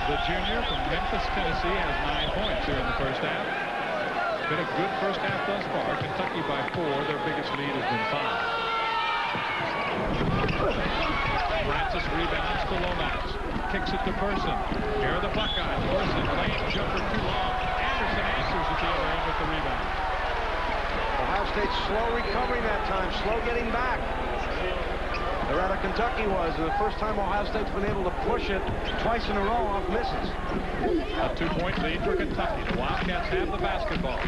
The junior from Memphis, Tennessee has 9 points here in the first half. Been a good first half thus far. Kentucky by 4. Their biggest lead has been 5. Francis rebounds to Lomax. Kicks it to Burson. Here are the Buckeyes. Burson, lane jumper too long. Anderson answers at the other end with the rebound. Ohio State slow recovering that time. Slow getting back. Or rather, Kentucky was. And the first time Ohio State's been able to push it twice in a row off misses. A 2-point lead for Kentucky. The Wildcats have the basketball.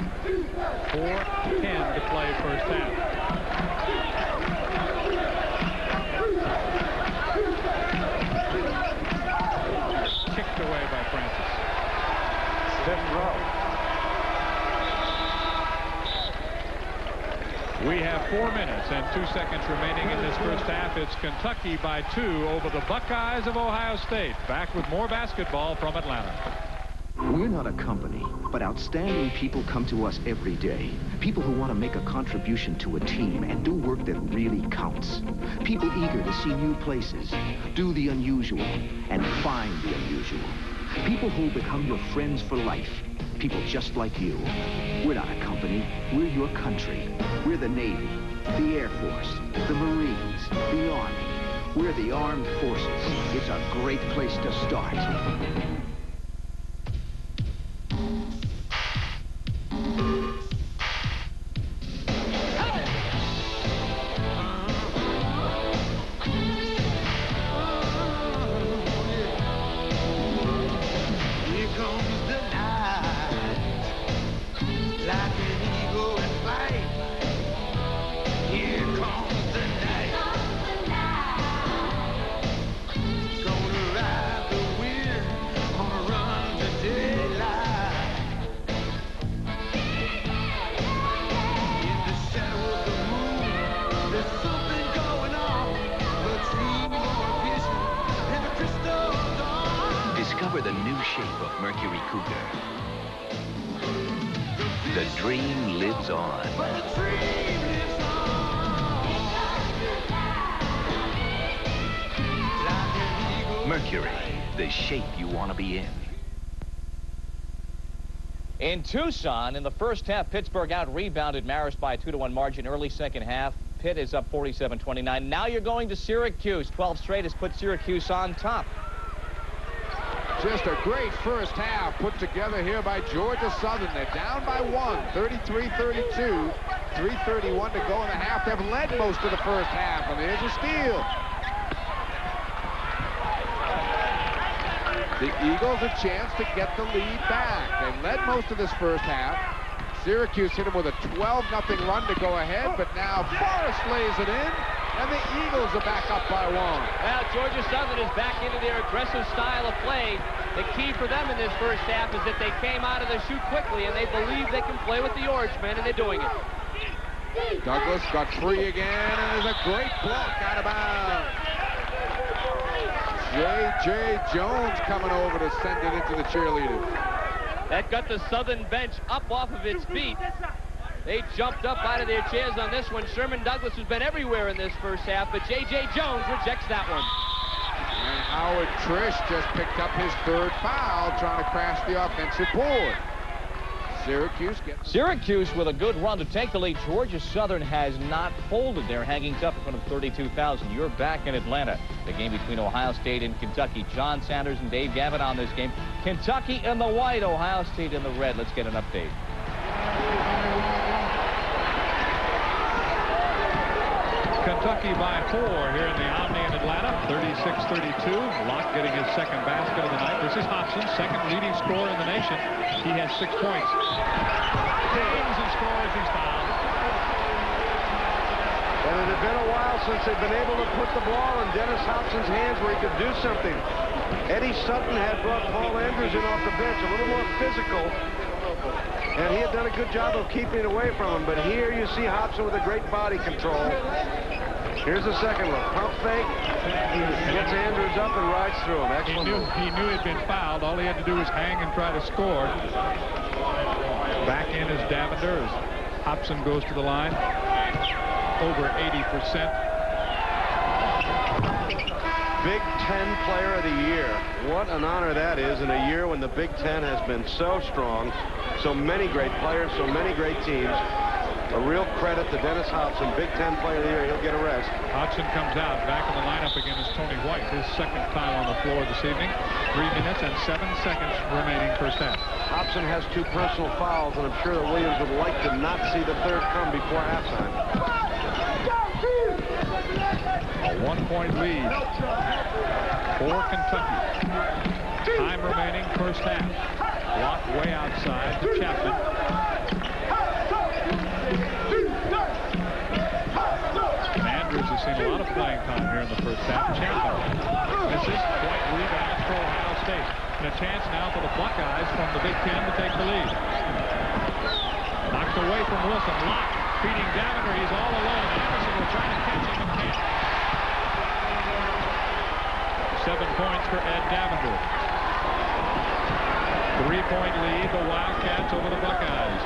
4:10 to play first half. Kicked away by Francis. Fifth row. We have 4 minutes and 2 seconds remaining in this first half. It's Kentucky by 2 over the Buckeyes of Ohio State. Back with more basketball from Atlanta. We're not a company, but outstanding people come to us every day. People who want to make a contribution to a team and do work that really counts. People eager to see new places, do the unusual, and find the unusual. People who will become your friends for life. People just like you. We're not a company. We're your country. We're the Navy, the Air Force, the Marines, the Army. We're the Armed Forces. It's a great place to start. Discover the new shape of Mercury Cougar. The dream lives on. Mercury, the shape you want to be in. In Tucson, in the first half, Pittsburgh out-rebounded Marist by a 2-1 margin. Early second half, Pitt is up 47-29. Now you're going to Syracuse. 12 straight has put Syracuse on top. Just a great first half put together here by Georgia Southern. They're down by 1, 33-32. 3:31 to go in the half. They've led most of the first half, and there's a steal. The Eagles a chance to get the lead back. They led most of this first half. Syracuse hit them with a 12-0 run to go ahead, but now Forrest lays it in, And the Eagles are back up by 1. Well, Georgia Southern is back into their aggressive style of play. The key for them in this first half is that they came out of the chute quickly, and they believe they can play with the Orange men, and they're doing it. Douglas got free again, and there's a great block out of bounds. J.J. Jones coming over to send it into the cheerleaders. That got the Southern bench up off of its feet. They jumped up out of their chairs on this one. Sherman Douglas has been everywhere in this first half, but J.J. Jones rejects that one. And Howard Trish just picked up his 3rd foul, trying to crash the offensive board. Syracuse with a good run to take the lead. Georgia Southern has not folded. They're hanging tough in front of 32,000. You're back in Atlanta. The game between Ohio State and Kentucky. John Sanders and Dave Gavin on this game. Kentucky in the white, Ohio State in the red. Let's get an update. Kentucky by 4 here in the Omni in Atlanta, 36-32. Locke getting his 2nd basket of the night. This is Hobson, 2nd leading scorer in the nation. He has 6 points. James and scores his foul. And it had been a while since they've been able to put the ball in Dennis Hobson's hands where he could do something. Eddie Sutton had brought Paul Andrews in off the bench, a little more physical. And he had done a good job of keeping it away from him. But here you see Hobson with a great body control. Here's the second look. Pump fake. Gets Andrews up and rides through him. Excellent. He knew he'd been fouled. All he had to do was hang and try to score. Back in is Davender as Hobson goes to the line. Over 80%. Big Ten Player of the Year. What an honor that is in a year when the Big Ten has been so strong. So many great players, so many great teams. A real credit to Dennis Hobson, Big Ten Player of the Year. He'll get a rest. Hobson comes out. Back in the lineup again is Tony White. His 2nd time on the floor this evening. 3 minutes and 7 seconds remaining first half. Hobson has 2 personal fouls, and I'm sure that Williams would like to not see the 3rd come before halftime. A 1-point lead for Kentucky. Time remaining first half. Block way outside to Chapman. And Andrews has seen a lot of playing time here in the first half. Chapman misses. White rebounds for Ohio State. And a chance now for the Buckeyes from the Big Ten to take the lead. Knocked away from Wilson. Locke feeding Davender. He's all alone. Anderson will try to catch him and can't. 7 points for Ed Davender. 3-point lead, the Wildcats over the Buckeyes.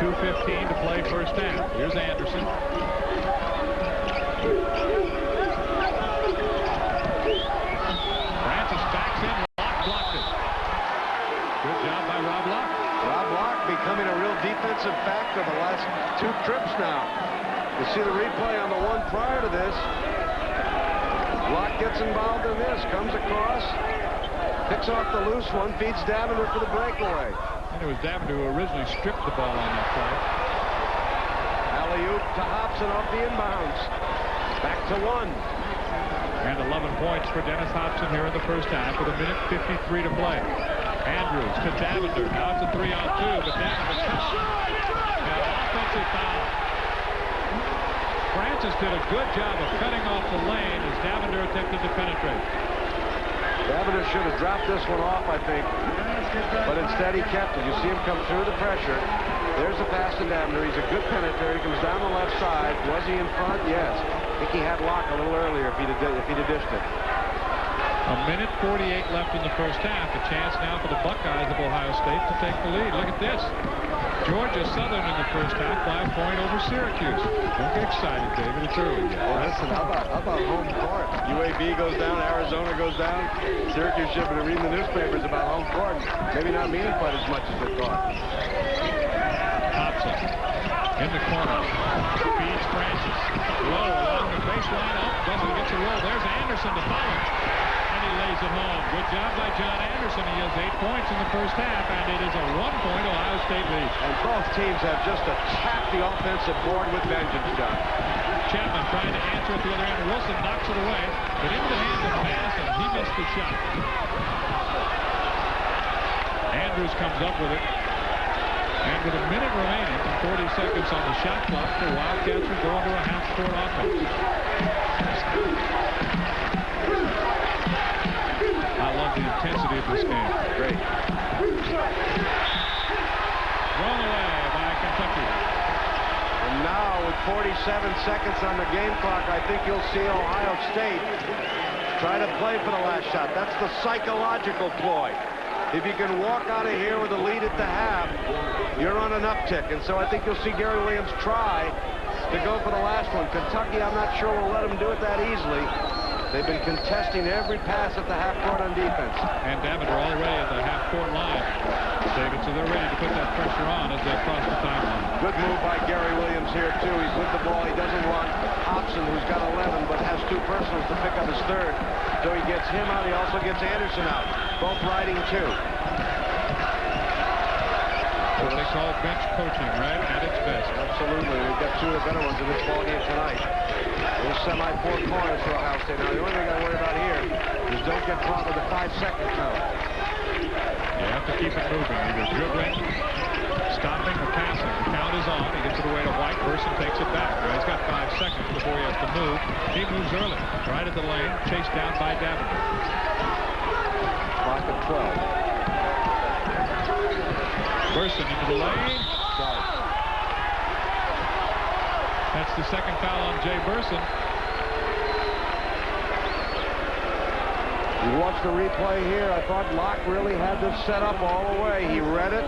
2:15 to play first half. Here's Anderson. Francis backs in. Locke blocked it. Good job by Rob Locke. Rob Locke becoming a real defensive factor the last 2 trips now. You see the replay on the one prior to this. Locke gets involved in this, comes across, picks off the loose one, feeds Davender for the breakaway. And it was Davender who originally stripped the ball on that play. Alley-oop to Hobson off the inbounds. Back to 1. And 11 points for Dennis Hobson here in the first half with 1:53 to play. Andrews to Davender. Now it's a 3-on-2, but Davender cuts. Got an offensive foul. Francis did a good job of cutting off the lane as Davender attempted to penetrate. Davender should have dropped this one off, I think. But instead he kept it. You see him come through the pressure. There's the pass to Davender. He's a good penetrator. He comes down the left side. Was he in front? Yes. I think he had Locke a little earlier if he'd have dished it. 1:48 left in the first half. A chance now for the Buckeyes of Ohio State to take the lead. Look at this. Georgia Southern in the first half by a point over Syracuse. Don't get excited, David. It's early yet. Well, listen, how about home court? UAB goes down, Arizona goes down. Syracuse should have been reading the newspapers about home court. Maybe not meaning quite as much as they thought. Hobson in the corner. Feeds Francis. Low along the baseline. Up. Doesn't get to roll. There's Anderson to follow. Lays it home. Good job by John Anderson. He has 8 points in the first half, and it is a 1-point Ohio State lead. And both teams have just attacked the offensive board with vengeance, John. Chapman trying to answer at the other end. Wilson knocks it away, but into the hands of Madison. He missed the shot. Andrews comes up with it. And And with a minute remaining and 40 seconds on the shot clock, the Wildcats will go into a half-court offense. I love the intensity of this game. Great. Thrown away by Kentucky. And now with 47 seconds on the game clock, I think you'll see Ohio State try to play for the last shot. That's the psychological ploy. If you can walk out of here with a lead at the half, you're on an uptick. And so I think you'll see Gary Williams try to go for the last one. Kentucky, I'm not sure will let him do it that easily. They've been contesting every pass at the half court on defense. And Davender already at the half-court line, David, so they're ready to put that pressure on as they cross the timeline. Good move by Gary Williams here, too. He's with the ball. He doesn't want Hobson, who's got 11, but has 2 personals to pick up his third. So he gets him out. He also gets Anderson out. Both riding 2. What they call bench coaching, right? At its best. Absolutely. We've got 2 of the better ones in this ballgame tonight. Those semi-4 corners for Ohio State. Now, the only thing I worry about here is don't get caught with a 5-second count. You have to keep it moving, either dribbling, stopping, or passing. The count is on. He gets it away to White. Person takes it back. Now, he's got 5 seconds before he has to move. He moves early. Right at the lane. Chased down by Davender. Clock at 12. Burson into the lane. That's the second foul on Jay Burson. You watch the replay here. I thought Locke really had this set up all the way. He read it.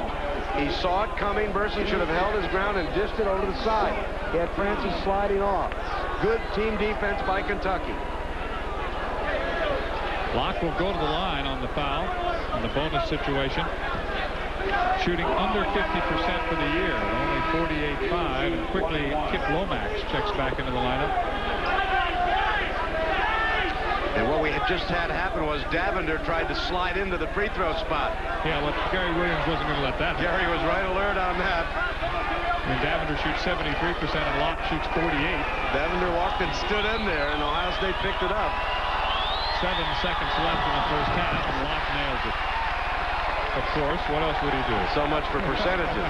He saw it coming. Burson should have held his ground and dished it over the side. He had Francis sliding off. Good team defense by Kentucky. Locke will go to the line on the foul in the bonus situation. Shooting under 50% for the year, only 48.5, and quickly Kip Lomax checks back into the lineup. And what we had just had happen was Davender tried to slide into the free throw spot. Yeah, well, Gary Williams wasn't going to let that happen. Gary was right alert on that. And Davender shoots 73% and Locke shoots 48. Davender walked and stood in there, and Ohio State picked it up. 7 seconds left in the first half, and Locke nails it. Of course, what else would he do? So much for percentages.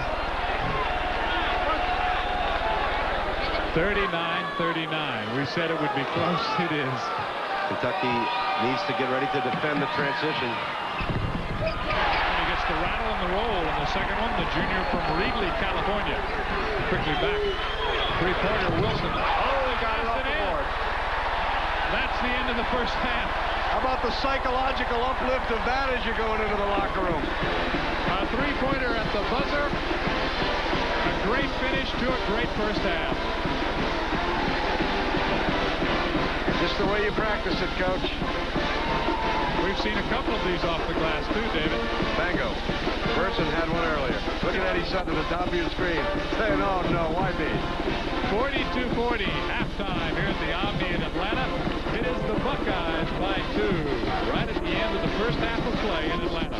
39-39. We said it would be close. It is. Kentucky needs to get ready to defend the transition. And he gets the rattle and the roll in the second one. The junior from Reedley, California. Quickly back. Three-pointer Wilson. Oh, he got it off the board. That's the end of the first half. How about the psychological uplift of that as you're going into the locker room? A three-pointer at the buzzer. A great finish to a great first half. Just the way you practice it, Coach. We've seen a couple of these off the glass, too, David. Bango. Burson had one earlier. Look at Eddie Sutton at the top of your screen. Saying, oh, no, why me? 42-40, halftime here at the Omni in Atlanta. It is the Buckeyes by 2, right at the end of the first half of play in Atlanta.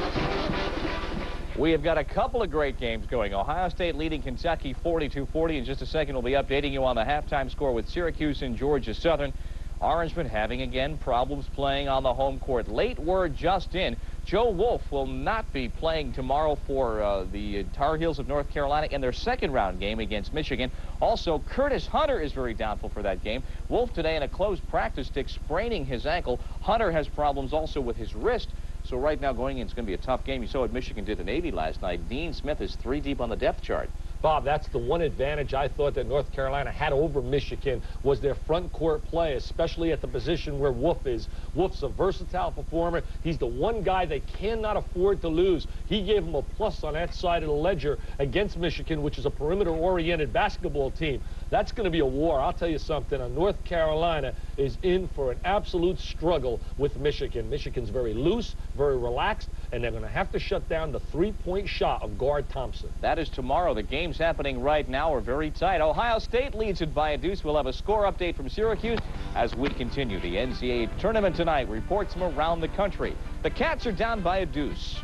We have got a couple of great games going. Ohio State leading Kentucky 42-40. In just a second, we'll be updating you on the halftime score with Syracuse and Georgia Southern. Orangemen having, again, problems playing on the home court. Late word just in. Joe Wolf will not be playing tomorrow for the Tar Heels of North Carolina in their second-round game against Michigan. Also, Curtis Hunter is very doubtful for that game. Wolf today in a closed practice stick spraining his ankle. Hunter has problems also with his wrist. So right now going in, it's going to be a tough game. You saw what Michigan did to Navy last night. Dean Smith is 3 deep on the depth chart. Bob, that's the one advantage I thought that North Carolina had over Michigan was their front court play, especially at the position where Wolf is. Wolf's a versatile performer. He's the one guy they cannot afford to lose. He gave them a plus on that side of the ledger against Michigan, which is a perimeter-oriented basketball team. That's going to be a war. I'll tell you something. North Carolina is in for an absolute struggle with Michigan. Michigan's very loose, very relaxed, and they're going to have to shut down the three-point shot of guard Thompson. That is tomorrow. The games happening right now are very tight. Ohio State leads it by a deuce. We'll have a score update from Syracuse as we continue the NCAA tournament tonight. Reports from around the country. The Cats are down by a deuce.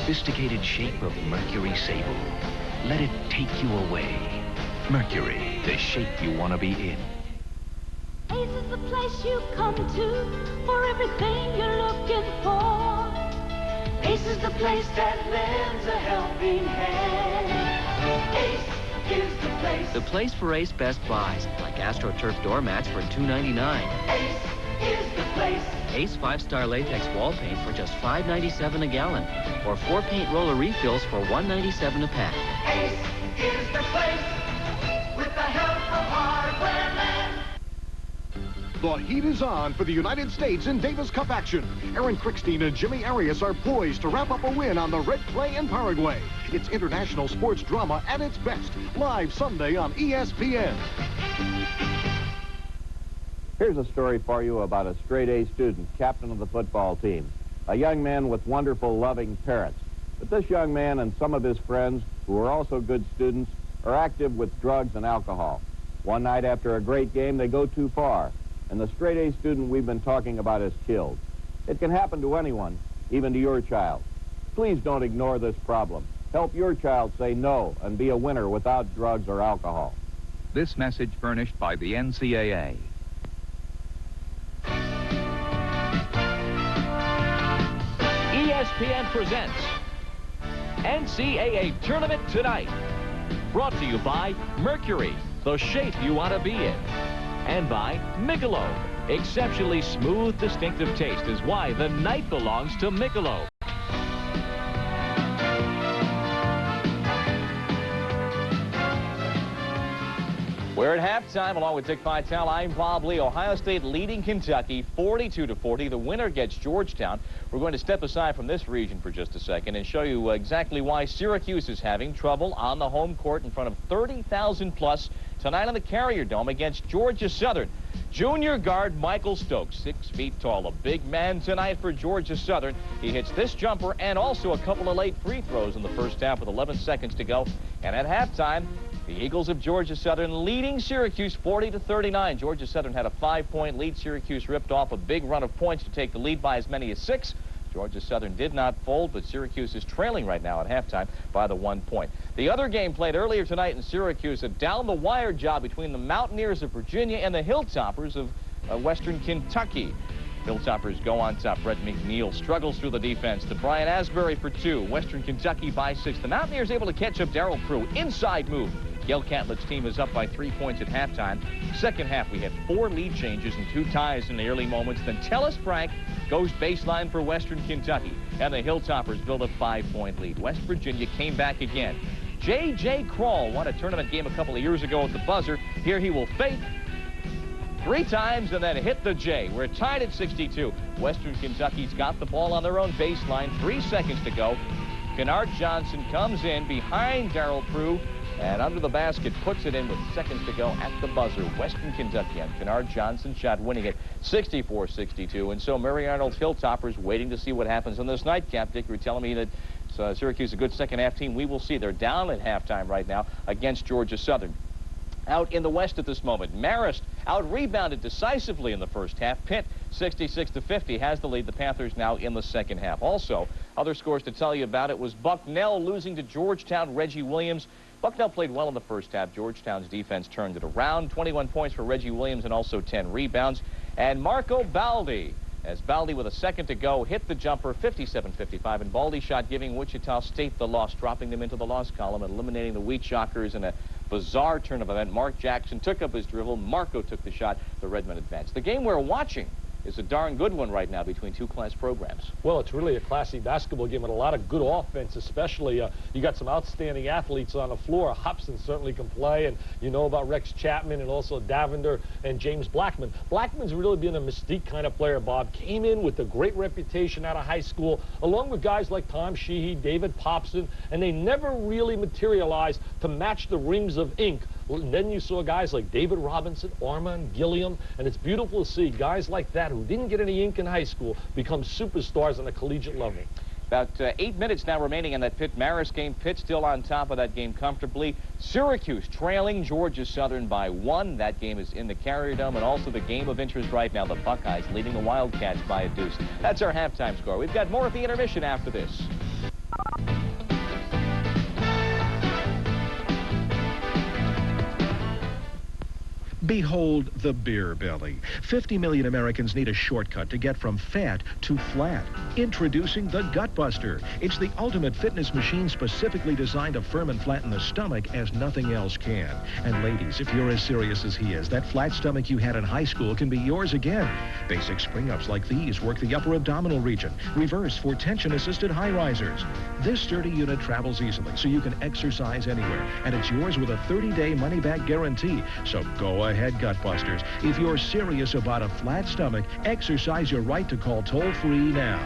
sophisticated shape of Mercury Sable. Let it take you away. Mercury, the shape you want to be in. Ace is the place you come to for everything you're looking for. Ace is the place that lends a helping hand. Ace is the place. The place for Ace Best Buys, like AstroTurf doormats for $2.99. Ace is the place. Ace 5-star latex wall paint for just $5.97 a gallon, or 4 paint roller refills for $1.97 a pack. Ace is the place with the help of Hardware Man. The heat is on for the United States in Davis Cup action. Aaron Crickstein and Jimmy Arias are poised to wrap up a win on the red clay in Paraguay. It's international sports drama at its best, live Sunday on ESPN. Here's a story for you about a straight-A student, captain of the football team. A young man with wonderful, loving parents. But this young man and some of his friends, who are also good students, are active with drugs and alcohol. One night after a great game, they go too far, and the straight-A student we've been talking about is killed. It can happen to anyone, even to your child. Please don't ignore this problem. Help your child say no and be a winner without drugs or alcohol. This message furnished by the NCAA. ESPN presents NCAA Tournament Tonight. Brought to you by Mercury, the shape you want to be in. And by Michelob. Exceptionally smooth, distinctive taste is why the night belongs to Michelob. We're at halftime along with Dick Vitale. I'm Bob Lee. Ohio State leading Kentucky 42-40. The winner gets Georgetown. We're going to step aside from this region for just a second and show you exactly why Syracuse is having trouble on the home court in front of 30,000 plus tonight on the Carrier Dome against Georgia Southern. Junior guard Michael Stokes, 6 feet tall, a big man tonight for Georgia Southern. He hits this jumper and also a couple of late free throws in the first half with 11 seconds to go. And at halftime, the Eagles of Georgia Southern leading Syracuse 40-39. Georgia Southern had a 5-point lead. Syracuse ripped off a big run of points to take the lead by as many as 6. Georgia Southern did not fold, but Syracuse is trailing right now at halftime by the 1 point. The other game played earlier tonight in Syracuse, a down-the-wire job between the Mountaineers of Virginia and the Hilltoppers of Western Kentucky. Hilltoppers go on top. Brett McNeil struggles through the defense to Brian Asbury for 2. Western Kentucky by 6. The Mountaineers able to catch up Darrell Prue. Inside move. Gail Catlett's team is up by 3 points at halftime. Second half, we had 4 lead changes and 2 ties in the early moments. Then Tellis Frank goes baseline for Western Kentucky. And the Hilltoppers build a 5-point lead. West Virginia came back again. J.J. Kroll won a tournament game a couple of years ago at the buzzer. Here he will fake 3 times and then hit the J. We're tied at 62. Western Kentucky's got the ball on their own baseline. 3 seconds to go. Kennard Johnson comes in behind Darrell Prue and under the basket puts it in with seconds to go at the buzzer. Western Kentucky on Kennard Johnson shot winning it 64-62. And so Murray Arnold's Hilltoppers waiting to see what happens in this nightcap. Dick, you're telling me that Syracuse is a good second half team. We will see. They're down at halftime right now against Georgia Southern. Out in the West at this moment, Marist out-rebounded decisively in the first half. Pitt, 66-50, has the lead. The Panthers now in the second half. Also, other scores to tell you about it was Bucknell losing to Georgetown. Reggie Williams. Bucknell played well in the first half. Georgetown's defense turned it around. 21 points for Reggie Williams and also 10 rebounds. And Marco Baldi, as Baldi with a second to go, hit the jumper 57-55. And Baldi shot giving Wichita State the loss, dropping them into the loss column and eliminating the Wheat Shockers in a bizarre turn of event. Mark Jackson took up his dribble. Marco took the shot. The Redmen advanced. The game we're watching is a darn good one right now between 2 class programs. Well, it's really a classy basketball game and a lot of good offense, especially you got some outstanding athletes on the floor. Hobson certainly can play, and you know about Rex Chapman and also Davender and James Blackman. Blackman's really been a mystique kind of player, Bob. Came in with a great reputation out of high school, along with guys like Tom Sheehy, David Popson, and they never really materialized to match the rings of ink. And then you saw guys like David Robinson, Armand Gilliam, and it's beautiful to see guys like that who didn't get any ink in high school become superstars on a collegiate level. About 8 minutes now remaining in that Pitt-Marist game. Pitt still on top of that game comfortably. Syracuse trailing Georgia Southern by 1. That game is in the Carrier Dome, and also the game of interest right now, the Buckeyes leading the Wildcats by a deuce. That's our halftime score. We've got more at the intermission after this. Behold the beer belly. 50 million Americans need a shortcut to get from fat to flat. Introducing the Gut Buster. It's the ultimate fitness machine specifically designed to firm and flatten the stomach as nothing else can. And ladies, if you're as serious as he is, that flat stomach you had in high school can be yours again. Basic spring-ups like these work the upper abdominal region. Reverse for tension-assisted high risers. This sturdy unit travels easily, so you can exercise anywhere. And it's yours with a 30-day money-back guarantee. So go ahead, Gutbusters. If you're serious about a flat stomach, exercise your right to call toll-free now.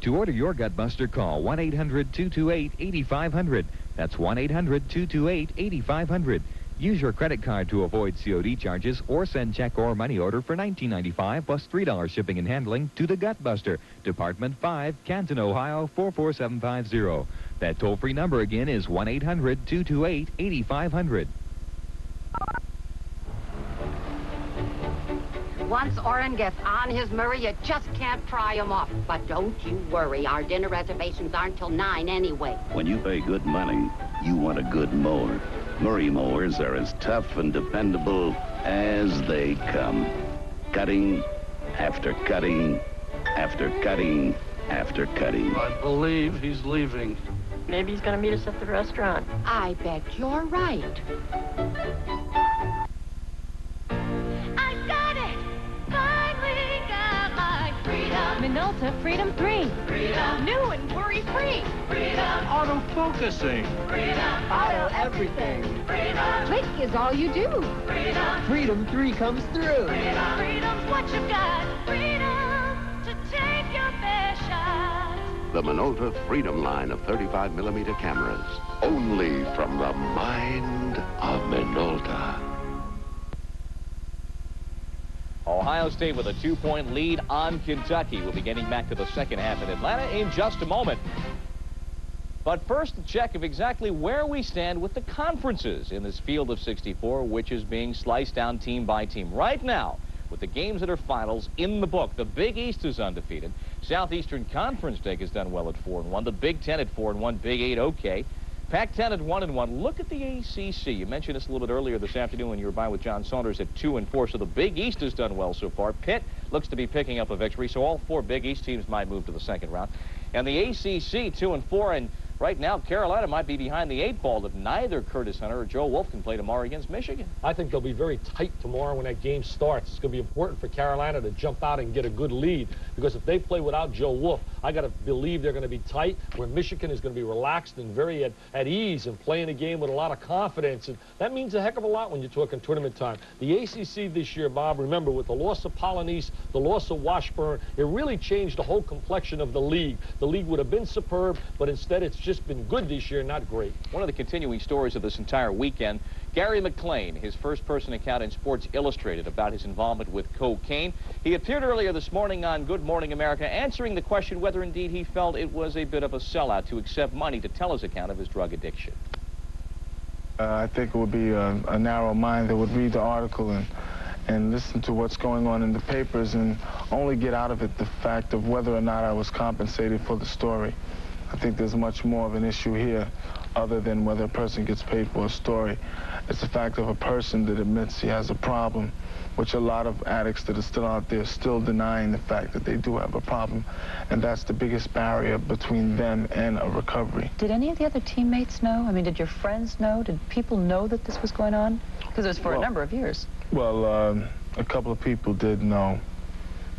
To order your Gutbuster, call 1-800-228-8500. That's 1-800-228-8500. Use your credit card to avoid COD charges or send check or money order for $19.95 plus $3 shipping and handling to the Gutbuster, Department 5, Canton, Ohio 44750. That toll-free number again is 1-800-228-8500. Once Orrin gets on his Murray, you just can't pry him off. But don't you worry, our dinner reservations aren't till 9 anyway. When you pay good money, you want a good mower. Murray mowers are as tough and dependable as they come. Cutting after cutting after cutting after cutting. I believe he's leaving. Maybe he's going to meet us at the restaurant. I bet you're right. Minolta Freedom 3. Freedom. New and worry-free. Freedom. Auto-focusing. Freedom. Auto everything. Freedom. Click is all you do. Freedom. Freedom 3 comes through. Freedom. Freedom's what you got. Freedom to take your fair shot. The Minolta Freedom line of 35mm cameras. Only from the mind of Minolta. Ohio State with a 2-point lead on Kentucky. We'll be getting back to the second half in Atlanta in just a moment. But first, a check of exactly where we stand with the conferences in this field of 64, which is being sliced down team by team. Right now, with the games that are finals in the book, the Big East is undefeated. Southeastern Conference Dig has done well at 4-1. The Big Ten at 4-1. Big 8 okay. Pac-10 at 1-1. Look at the ACC. You mentioned this a little bit earlier this afternoon when you were by with John Saunders at 2-4. So the Big East has done well so far. Pitt looks to be picking up a victory. So all 4 Big East teams might move to the second round. And the ACC 2-4. And right now, Carolina might be behind the 8 ball if neither Curtis Hunter or Joe Wolf can play tomorrow against Michigan. I think they'll be very tight tomorrow when that game starts. It's going to be important for Carolina to jump out and get a good lead, because if they play without Joe Wolf, I got to believe they're going to be tight, where Michigan is going to be relaxed and very at ease and playing a game with a lot of confidence. And that means a heck of a lot when you're talking tournament time. The ACC this year, Bob, remember, with the loss of Polynice, the loss of Washburn, it really changed the whole complexion of the league. The league would have been superb, but instead it's just been good this year, not great. One of the continuing stories of this entire weekend, Gary McLean, his first-person account in Sports Illustrated about his involvement with cocaine. He appeared earlier this morning on Good Morning America answering the question whether indeed he felt it was a bit of a sellout to accept money to tell his account of his drug addiction. I think it would be a narrow mind that would read the article and listen to what's going on in the papers and only get out of it the fact of whether or not I was compensated for the story. I think there's much more of an issue here other than whether a person gets paid for a story. It's the fact of a person that admits he has a problem, which a lot of addicts that are still out there still denying the fact that they do have a problem. And that's the biggest barrier between them and a recovery. Did any of the other teammates know? I mean, did your friends know? Did people know that this was going on? Because it was for a number of years. Well, a couple of people did know,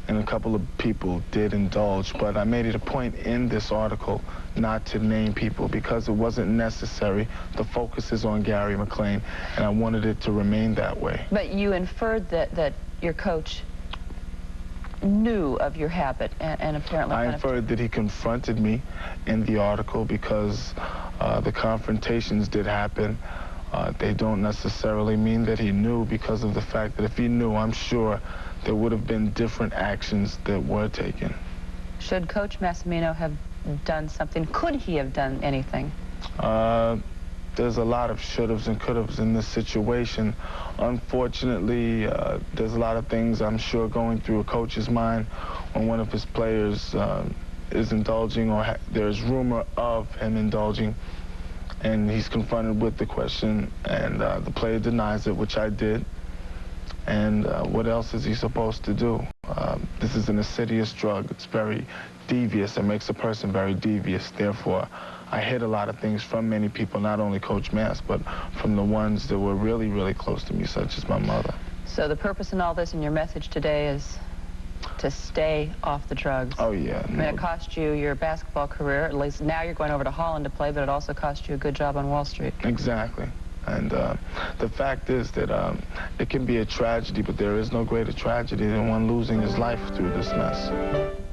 and a couple of people did indulge, but I made it a point in this article not to name people because it wasn't necessary. The focus is on Gary McLean, and I wanted it to remain that way. But you inferred that your coach knew of your habit and apparently... I inferred that he confronted me in the article because the confrontations did happen. They don't necessarily mean that he knew, because of the fact that if he knew, I'm sure there would have been different actions that were taken. Should Coach Massimino have done something? Could he have done anything? There's a lot of should-haves and could-haves in this situation. Unfortunately, there's a lot of things I'm sure going through a coach's mind when one of his players is indulging, or there's rumor of him indulging, and he's confronted with the question, and the player denies it, which I did. And what else is he supposed to do? This is an insidious drug. It's very devious. It makes a person very devious. Therefore, I hid a lot of things from many people, not only Coach Mass, but from the ones that were really, really close to me, such as my mother. So the purpose in all this and your message today is to stay off the drugs. Oh, yeah. I mean, it cost you your basketball career. At least now you're going over to Holland to play, but it also cost you a good job on Wall Street. Exactly. And the fact is that it can be a tragedy, but there is no greater tragedy than one losing his life through this mess.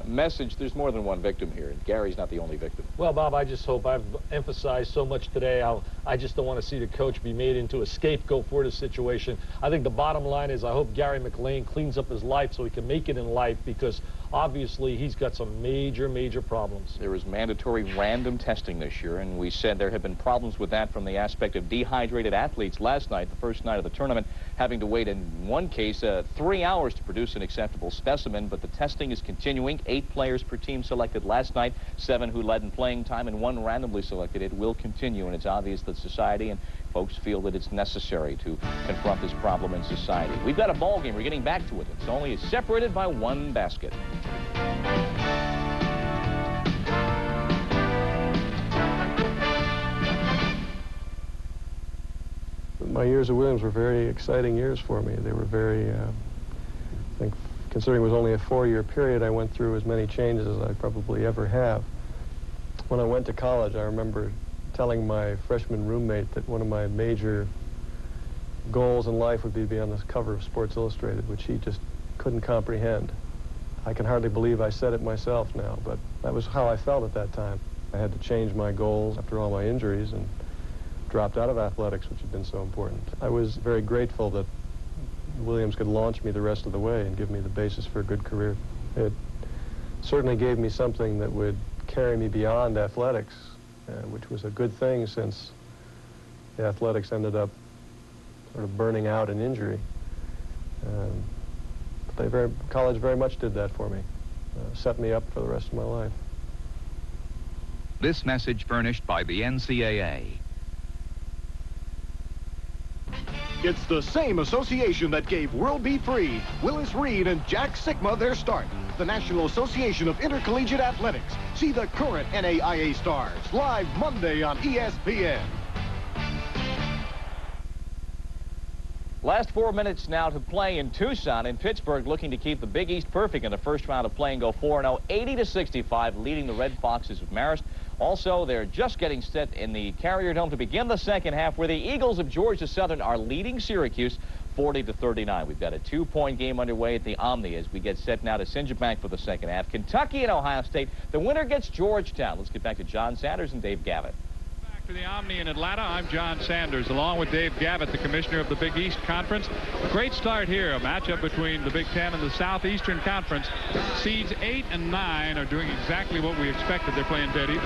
Message, there's more than one victim here, and Gary's not the only victim. Well, Bob, I just hope, I've emphasized so much today how I just don't want to see the coach be made into a scapegoat for this situation. I think the bottom line is I hope Gary McLean cleans up his life so he can make it in life, because obviously he's got some major, major problems. There was mandatory random testing this year, and we said there have been problems with that from the aspect of dehydrated athletes last night, the first night of the tournament, having to wait in one case 3 hours to produce an acceptable specimen, but the testing is continuing. 8 players per team selected last night, 7 who led in playing time, and 1 randomly selected. It will continue, and it's obvious that society and folks feel that it's necessary to confront this problem in society. We've got a ball game. We're getting back to it. It's only separated by 1 basket. My years at Williams were very exciting years for me. They were very, I think, considering it was only a 4-year period, I went through as many changes as I probably ever have. When I went to college, I remember telling my freshman roommate that one of my major goals in life would be to be on the cover of Sports Illustrated, which he just couldn't comprehend. I can hardly believe I said it myself now, but that was how I felt at that time. I had to change my goals after all my injuries and dropped out of athletics, which had been so important. I was very grateful that Williams could launch me the rest of the way and give me the basis for a good career. It certainly gave me something that would carry me beyond athletics, which was a good thing since the athletics ended up sort of burning out in injury. But college very much did that for me, set me up for the rest of my life. This message furnished by the NCAA. It's the same association that gave World Beat Free, Willis Reed, and Jack Sikma their start. The National Association of Intercollegiate Athletics. See the current NAIA stars live Monday on ESPN. Last 4 minutes now to play in Tucson, and Pittsburgh looking to keep the Big East perfect in the first round of play and go 4-0, 80-65, leading the Red Foxes of Marist. Also, they're just getting set in the Carrier Dome to begin the second half, where the Eagles of Georgia Southern are leading Syracuse 40-39. We've got a 2-point game underway at the Omni as we get set now to Sinja Bank for the second half. Kentucky and Ohio State. The winner gets Georgetown. Let's get back to John Sanders and Dave Gavitt. To the Omni in Atlanta, I'm John Sanders, along with Dave Gavitt, the commissioner of the Big East Conference. Great start here, a matchup between the Big Ten and the Southeastern Conference. Seeds 8 and 9 are doing exactly what we expected. They're playing dead even.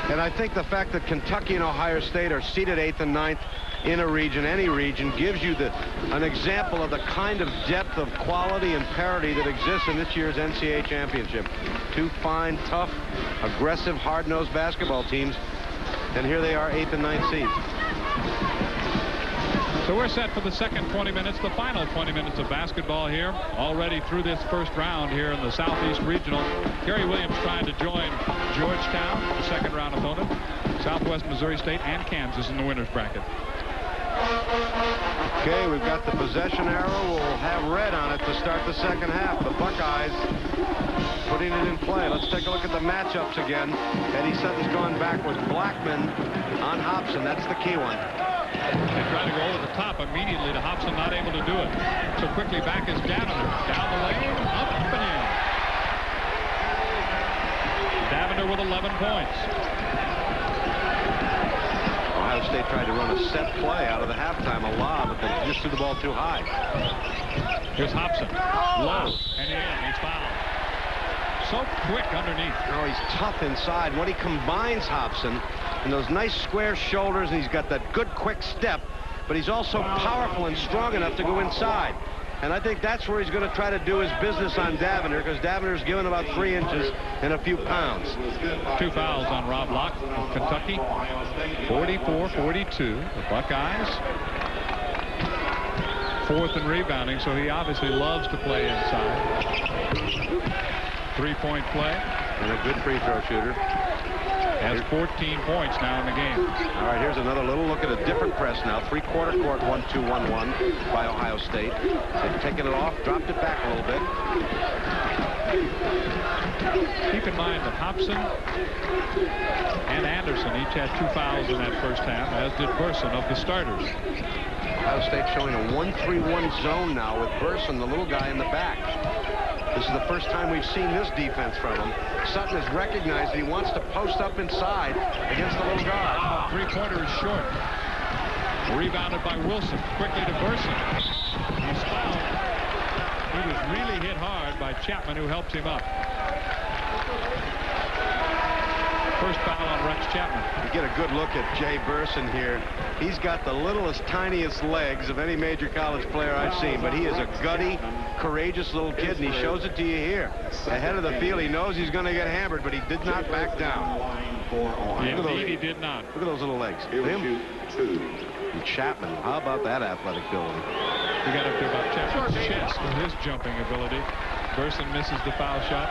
And I think the fact that Kentucky and Ohio State are seeded 8th and 9th in a region, any region, gives you an example of the kind of depth of quality and parity that exists in this year's NCAA championship. 2 fine, tough, aggressive, hard-nosed basketball teams. And here they are, 8th and 9th seeds. So we're set for the second 20 minutes, the final 20 minutes of basketball here. Already through this first round here in the Southeast Regional. Gary Williams trying to join Georgetown, the second round opponent. Southwest Missouri State and Kansas in the winner's bracket. Okay, we've got the possession arrow. We'll have red on it to start the second half. The Buckeyes putting it in play. Let's take a look at the matchups again. Eddie Sutton's gone back with Blackman on Hobson. That's the key one. They try to go over the top immediately to Hobson, not able to do it. So quickly back is Davender. Down the lane, up and in. Davender with 11 points. Ohio State tried to run a set play out of the halftime, a lob, but they just threw the ball too high. Here's Hobson. Low. And he's fouled. So quick underneath. Oh, he's tough inside. When he combines Hobson and those nice square shoulders, and he's got that good quick step, but he's also powerful and strong enough to go inside. And I think that's where he's going to try to do his business on Davender, because Davender's given about 3 inches and a few pounds. 2 fouls on Rob Locke of Kentucky. 44-42. The Buckeyes. 4th in rebounding, so he obviously loves to play inside. 3-point play. And a good free throw shooter. Has 14 points now in the game. All right, here's another little look at a different press now. 3-quarter court, 1-2-1-1 by Ohio State. They've taken it off, dropped it back a little bit. Keep in mind that Hobson and Anderson each had 2 fouls in that first half, as did Burson of the starters. Ohio State showing a 1-3-1 zone now with Burson, the little guy in the back. This is the first time we've seen this defense from him. Sutton has recognized that he wants to post up inside against the little guard. 3-pointer is short. Rebounded by Wilson. Quickly to Burson. He's fouled. He was really hit hard by Chapman, who helps him up. First foul on Rex Chapman. You get a good look at Jay Burson here. He's got the littlest, tiniest legs of any major college player I've seen, but he is a gutty, courageous little kid, and he shows it to you here. Ahead of the field, he knows he's going to get hammered, but he did not back down. Indeed, he did not. Look at those little legs. Him and Chapman, how about that athletic ability? We got up to about Chapman's chest with his jumping ability. Burson misses the foul shot.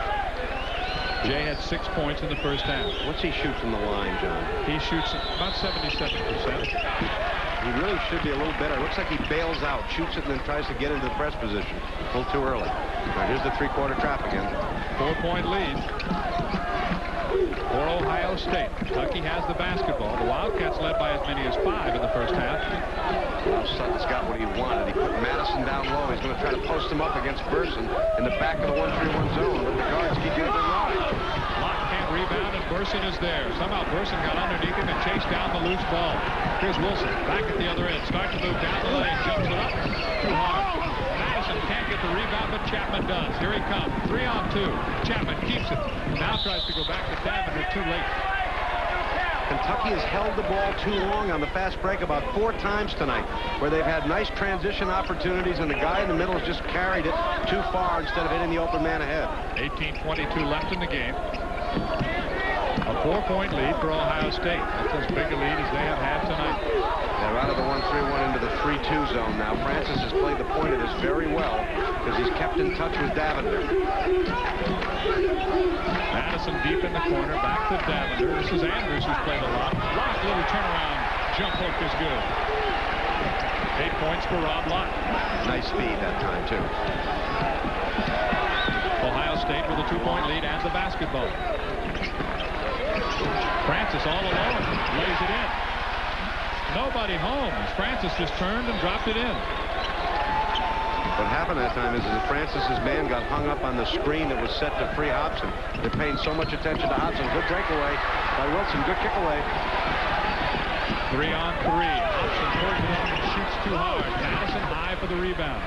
Jay had 6 points in the first half. What's he shoot from the line, John? He shoots about 77%. He really should be a little better. It looks like he bails out, shoots it, and then tries to get into the press position. A little too early. All right, here's the 3-quarter trap again. 4-point lead for Ohio State. Kentucky has the basketball. The Wildcats led by as many as 5 in the first half. Well, Sutton's got what he wanted. He put Madison down low. He's going to try to post him up against Burson in the back of the 1-3-1 zone, but the guards keep getting him wide. Locke can't rebound, and Burson is there. Somehow Burson got underneath him and chased down the loose ball. Here's Wilson back at the other end. Starts to move down the lane. Jumps it up. Too hard. Madison can't get the rebound, but Chapman does. Here he comes. 3-on-2. Chapman keeps it. Now tries to go back to Davender. Too late. Kentucky has held the ball too long on the fast break about 4 times tonight, where they've had nice transition opportunities, and the guy in the middle has just carried it too far instead of hitting the open man ahead. 18:22 left in the game. A 4-point lead for Ohio State. That's as big a lead as they have had tonight. They're out of the 1-3-1 into the 3-2 zone now. Francis has played the point of this very well because he's kept in touch with Davender. Madison deep in the corner, back to Davender. This is Andrews, who's played a lot. Locke, little turnaround jump hook is good. 8 points for Rob Locke. Nice speed that time, too. Ohio State with a 2-point lead and the basketball. Francis all alone, lays it in. Nobody home. Francis just turned and dropped it in. What happened that time is that Francis's man got hung up on the screen that was set to free Hobson. They're paying so much attention to Hobson. Good breakaway by Wilson. Good kick away. 3-on-3. Hobson pulls it up and shoots too hard. Madison high for the rebound.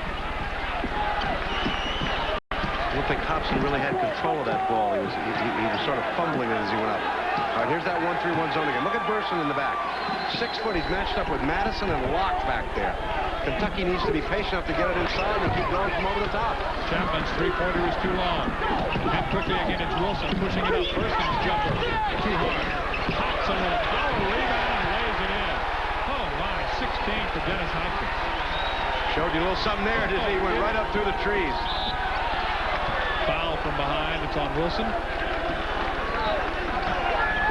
I don't think Hobson really had control of that ball. He was sort of fumbling it as he went up. All right, here's that 1-3-1 zone again. Look at Burson in the back. 6 foot. He's matched up with Madison and Locke back there. Kentucky needs to be patient enough to get it inside and keep going from over the top. Chapman's 3-pointer is too long. And quickly again, it's Wilson pushing it up. Burson's jumper. Too hard. Hobson with a power rebound and lays it in. Oh, my. 16 for Dennis Hobson. Showed you a little something there, didn't he? Went right up through the trees. Foul from behind. It's on Wilson.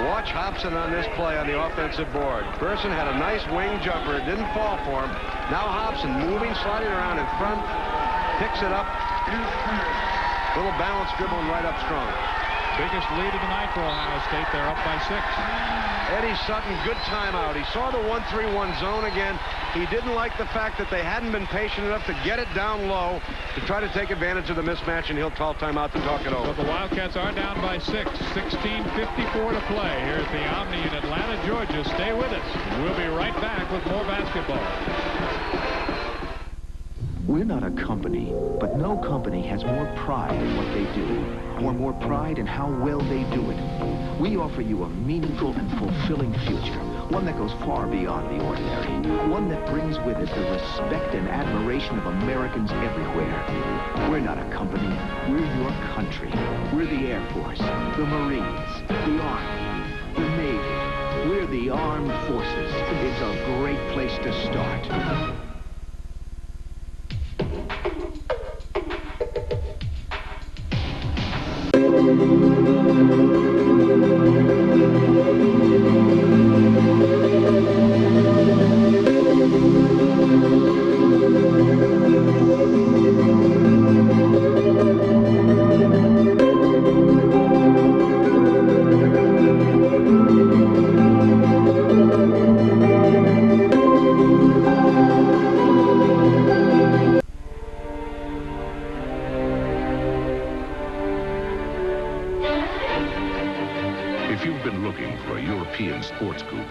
Watch Hobson on this play on the offensive board. Burson had a nice wing jumper. It didn't fall for him. Now Hobson moving, sliding around in front, picks it up. Little balance dribbling right up strong. Biggest lead of the night for Ohio State. They're up by 6. Eddie Sutton, good timeout. He saw the 1-3-1 zone again. He didn't like the fact that they hadn't been patient enough to get it down low to try to take advantage of the mismatch, and he'll call timeout to talk it over. But the Wildcats are down by 6. 16:54 to play here at the Omni in Atlanta, Georgia. Stay with us. We'll be right back with more basketball. We're not a company, but no company has more pride in what they do, or more pride in how well they do it. We offer you a meaningful and fulfilling future, one that goes far beyond the ordinary, one that brings with it the respect and admiration of Americans everywhere. We're not a company, we're your country. We're the Air Force, the Marines, the Army, the Navy. We're the Armed Forces. It's a great place to start. If you've been looking for a European sports coupe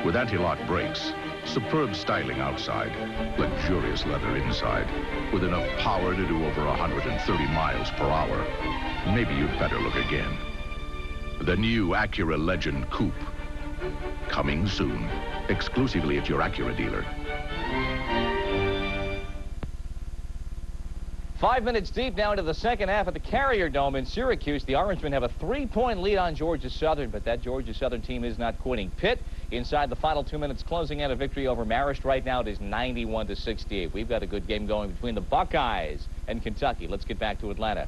with anti-lock brakes, superb styling outside, luxurious leather inside, with enough power to do over 130 miles per hour, maybe you'd better look again. The new Acura Legend Coupe. Coming soon, exclusively at your Acura dealer. 5 minutes deep now into the second half at the Carrier Dome in Syracuse. The Orangemen have a 3-point lead on Georgia Southern, but that Georgia Southern team is not quitting. Pitt inside the final 2 minutes, closing out a victory over Marist. Right now it is 91-68. We've got a good game going between the Buckeyes and Kentucky. Let's get back to Atlanta.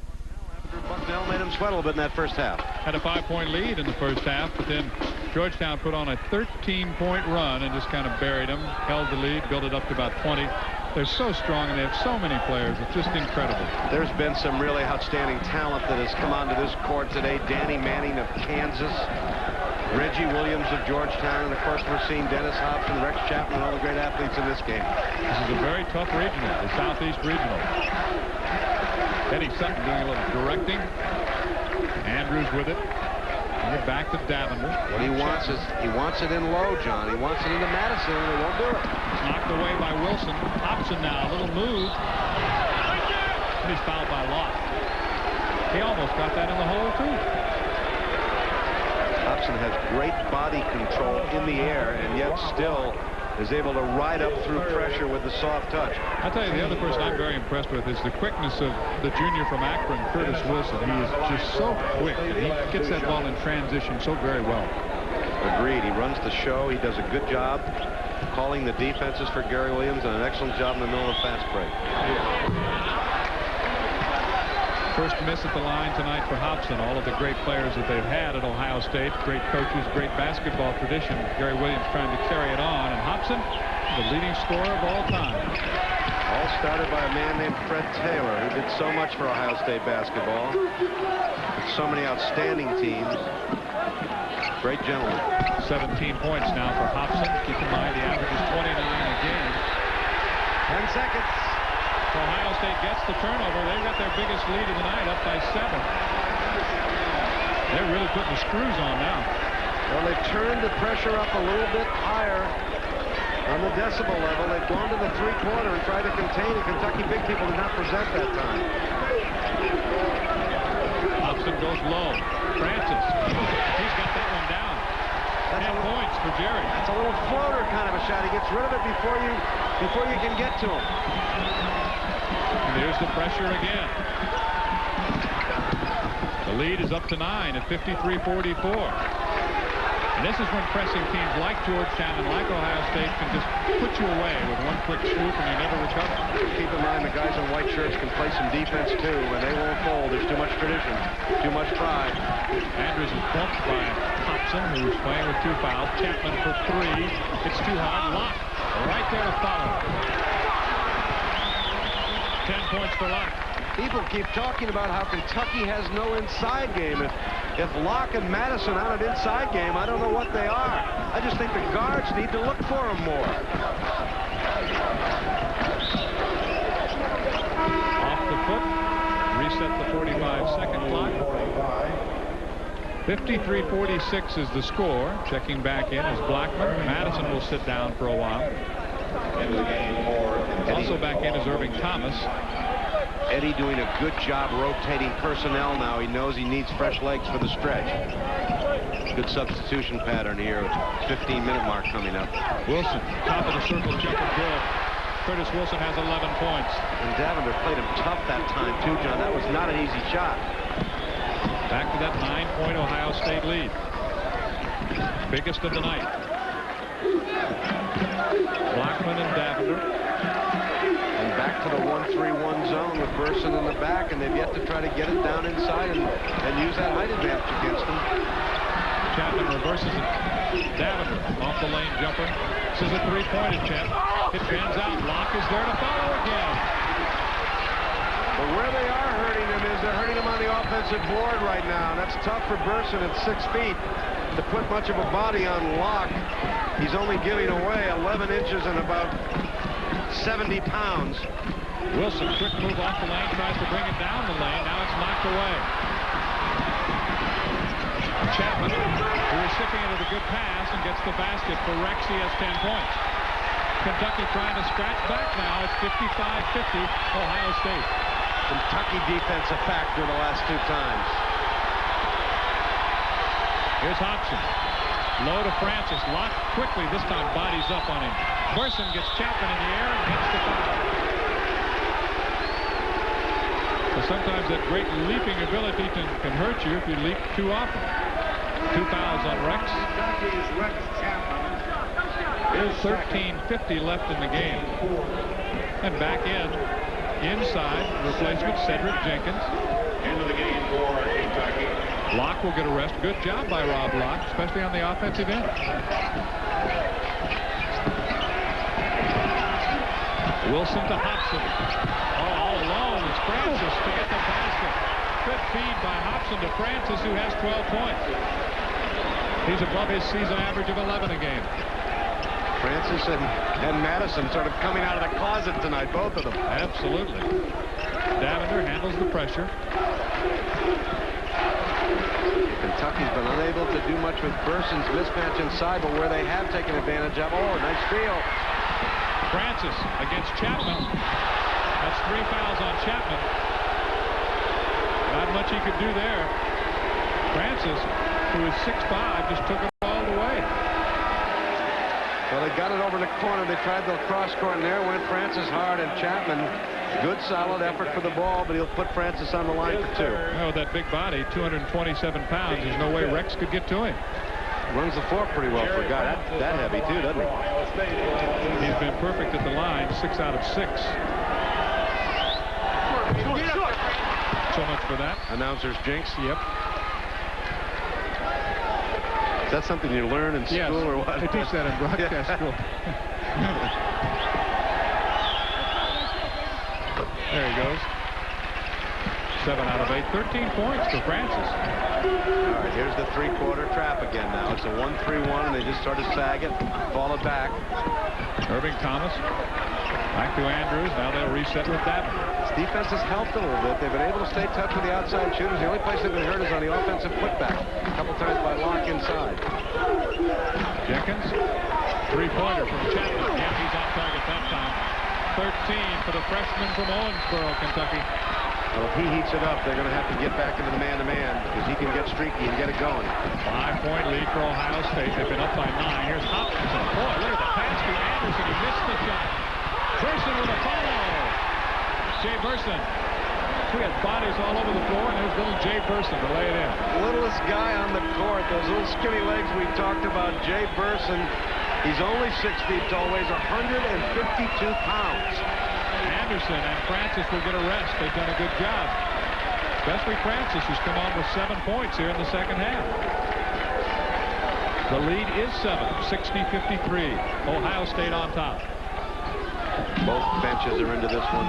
Bucknell made him sweat a little bit in that first half. Had a 5-point lead in the first half, but then Georgetown put on a 13-point run and just kind of buried them, held the lead, built it up to about 20. They're so strong, and they have so many players. It's just incredible. There's been some really outstanding talent that has come onto this court today. Danny Manning of Kansas, Reggie Williams of Georgetown, and of course we're seeing Dennis Hobson, Rex Chapman, and all the great athletes in this game. This is a very tough regional, the Southeast Regional. Eddie Sutton doing a little directing. Andrews with it. And it back to Davenport. What he wants is, he wants it in low, John. He wants it into Madison, and they won't do it. It's knocked away by Wilson. Hobson now, a little move. And he's fouled by Locke. He almost got that in the hole, too. Hobson has great body control in the air, and yet still is able to ride up through pressure with the soft touch. I'll tell you, the other person I'm very impressed with is the quickness of the junior from Akron, Curtis Wilson. He is just so quick. He gets that ball in transition so very well. Agreed. He runs the show. He does a good job calling the defenses for Gary Williams, and an excellent job in the middle of the fast break. First miss at the line tonight for Hobson. All of the great players that they've had at Ohio State, great coaches, great basketball tradition. Gary Williams trying to carry it on, and Hobson, the leading scorer of all time. All started by a man named Fred Taylor, who did so much for Ohio State basketball. With so many outstanding teams. Great gentleman. 17 points now for Hobson. Keep in mind the average is 29 a game. 10 seconds. Ohio State gets the turnover. They've got their biggest lead of the night, up by 7. They're really putting the screws on now. Well, they've turned the pressure up a little bit higher on the decibel level. They've gone to the three-quarter and tried to contain it. Kentucky big people did not present that time. Hobson goes low. Francis. He's got that one down. 10 points for Jerry. That's a little floater kind of a shot. He gets rid of it before you can get to him. And there's the pressure again. The lead is up to 9 at 53-44. And this is when pressing teams like Georgetown and like Ohio State can just put you away with one quick swoop and you never recover. Keep in mind the guys in white shirts can play some defense too, and they won't fold. There's too much tradition, too much pride. Andrews is bumped by Hobson, who's playing with 2 fouls. Chapman for 3. It's too hard. Locke right there to follow. 10 points for Locke. People keep talking about how Kentucky has no inside game. If Locke and Madison aren't an inside game, I don't know what they are. I just think the guards need to look for them more. Off the foot. Reset the 45-second clock. 53-46 is the score. Checking back in is Blackman. Madison will sit down for a while. Also back in is Irving Thomas. Eddie doing a good job rotating personnel now. He knows he needs fresh legs for the stretch. good substitution pattern here. 15-minute mark coming up. Wilson, top of the circle jumper, good. Curtis Wilson has 11 points. And Davender played him tough that time, too, John. That was not an easy shot. Back to that 9-point Ohio State lead. Biggest of the night. Blackman and Davender. And back to the 1-3-1 zone with Burson in the back, and they've yet to try to get it down inside and use that height advantage against them. Chapman reverses it. Davender off the lane jumper. This is a three-pointed attempt. It bends out. Locke is there to follow again. But where they are hurting him is they're hurting him on the offensive board right now. That's tough for Burson at 6 feet to put much of a body on Locke. He's only giving away 11 inches and about 70 pounds. Wilson, quick move off the lane, tries to bring it down the lane. Now it's knocked away. Chapman, the recipient of the good pass, and gets the basket for Rex. He has 10 points. Kentucky trying to scratch back now. It's 55-50, Ohio State. Kentucky defense a factor the last 2 times. Here's Hobson. Low to Francis. Locke quickly, this time bodies up on him. Burson gets Chapman in the air and gets the foul. So sometimes that great leaping ability can hurt you if you leap too often. 2 fouls on Rex. 13:50 left in the game. And back inside, replacement Cedric Jenkins. Into the game for Kentucky. Locke will get a rest. Good job by Rob Locke, especially on the offensive end. Wilson to Hobson. All alone is Francis to get the basket. Good feed by Hobson to Francis, who has 12 points. He's above his season average of 11 a game. Francis and Madison sort of coming out of the closet tonight, both of them. Absolutely. Davender handles the pressure. Kentucky's been unable to do much with Burson's mismatch inside, but where they have taken advantage of, nice steal. Francis against Chapman. That's 3 fouls on Chapman. Not much he could do there. Francis, who is 6'5", just took it all the way. Well, they got it over in the corner. They tried the cross court, and there went Francis hard, and Chapman, good solid effort for the ball, but he'll put Francis on the line for 2. Well, that big body, 227 pounds, there's no way Rex could get to him. Runs the floor pretty well for a guy that heavy, too, doesn't he? He's been perfect at the line, 6 out of 6. So much for that. Announcer's jinx. Yep. Is that something you learn in school or what? They teach that in broadcast school. There he goes. 7 out of 8. 13 points for Francis. All right, here's the 3-quarter trap again now. It's a 1-3-1, and they just started to sag it, fall it back. Irving Thomas. Back to Andrews. Now they'll reset with Davin. This defense has helped a little bit. They've been able to stay tough with the outside shooters. The only place they've been hurt is on the offensive putback. A couple times by Locke inside. Jenkins. 3-pointer from Chapman. Yeah, he's on target that time. 13 for the freshman from Owensboro, Kentucky. Well, if he heats it up, they're going to have to get back into the man-to-man because he can get streaky and get it going. 5-point lead for Ohio State. They've been up by 9. Here's Hopkinson. Boy, look at the pass to Anderson. He missed the shot. Burson with a follow. Jay Burson. We had bodies all over the floor, and there's little Jay Burson to lay it in. Littlest guy on the court. Those little skinny legs we talked about. Jay Burson. He's only 6 feet tall, weighs 152 pounds. Anderson and Francis will get a rest. They've done a good job. Especially Francis, who's come on with 7 points here in the second half. The lead is 7, 60-53. Ohio State on top. Both benches are into this one.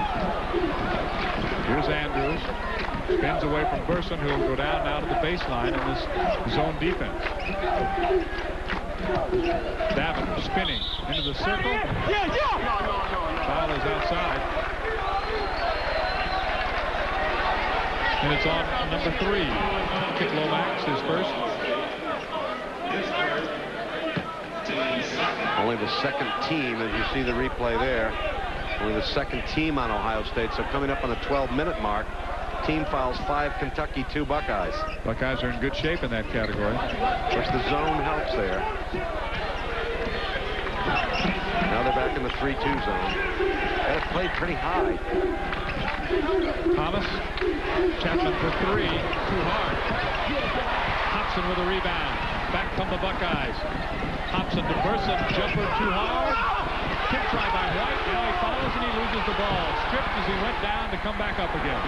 Here's Andrews. Spins away from Burson, who will go down now to the baseline in this zone defense. Davender spinning into the circle. Foul is outside. And it's on number 3. Kit Lomax, his first. Only the second team, as you see the replay there. Only the second team on Ohio State. So coming up on the 12-minute mark. Team fouls 5 Kentucky, 2 Buckeyes. Buckeyes are in good shape in that category. Which the zone helps there. Now they're back in the 3-2 zone. That has played pretty high. Thomas. Chapman for 3. Too hard. Hobson with a rebound. Back from the Buckeyes. Hobson to Burson. Jumper too hard. Tip try by White. Now he follows and he loses the ball. Stripped as he went down to come back up again.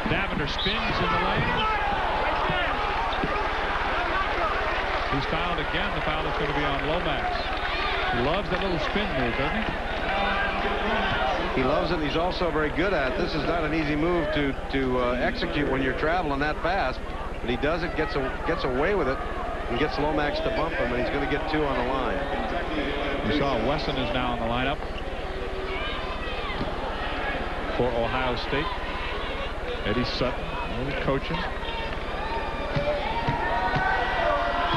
Davender spins in the lane. He's fouled again. The foul is going to be on Lomax. He loves that little spin move, doesn't he? He loves it. He's also very good at it. This is not an easy move to execute when you're traveling that fast. But he does it, gets away with it, and gets Lomax to bump him, and he's going to get 2 on the line. We saw Wesson is now in the lineup for Ohio State. Eddie Sutton, coaching.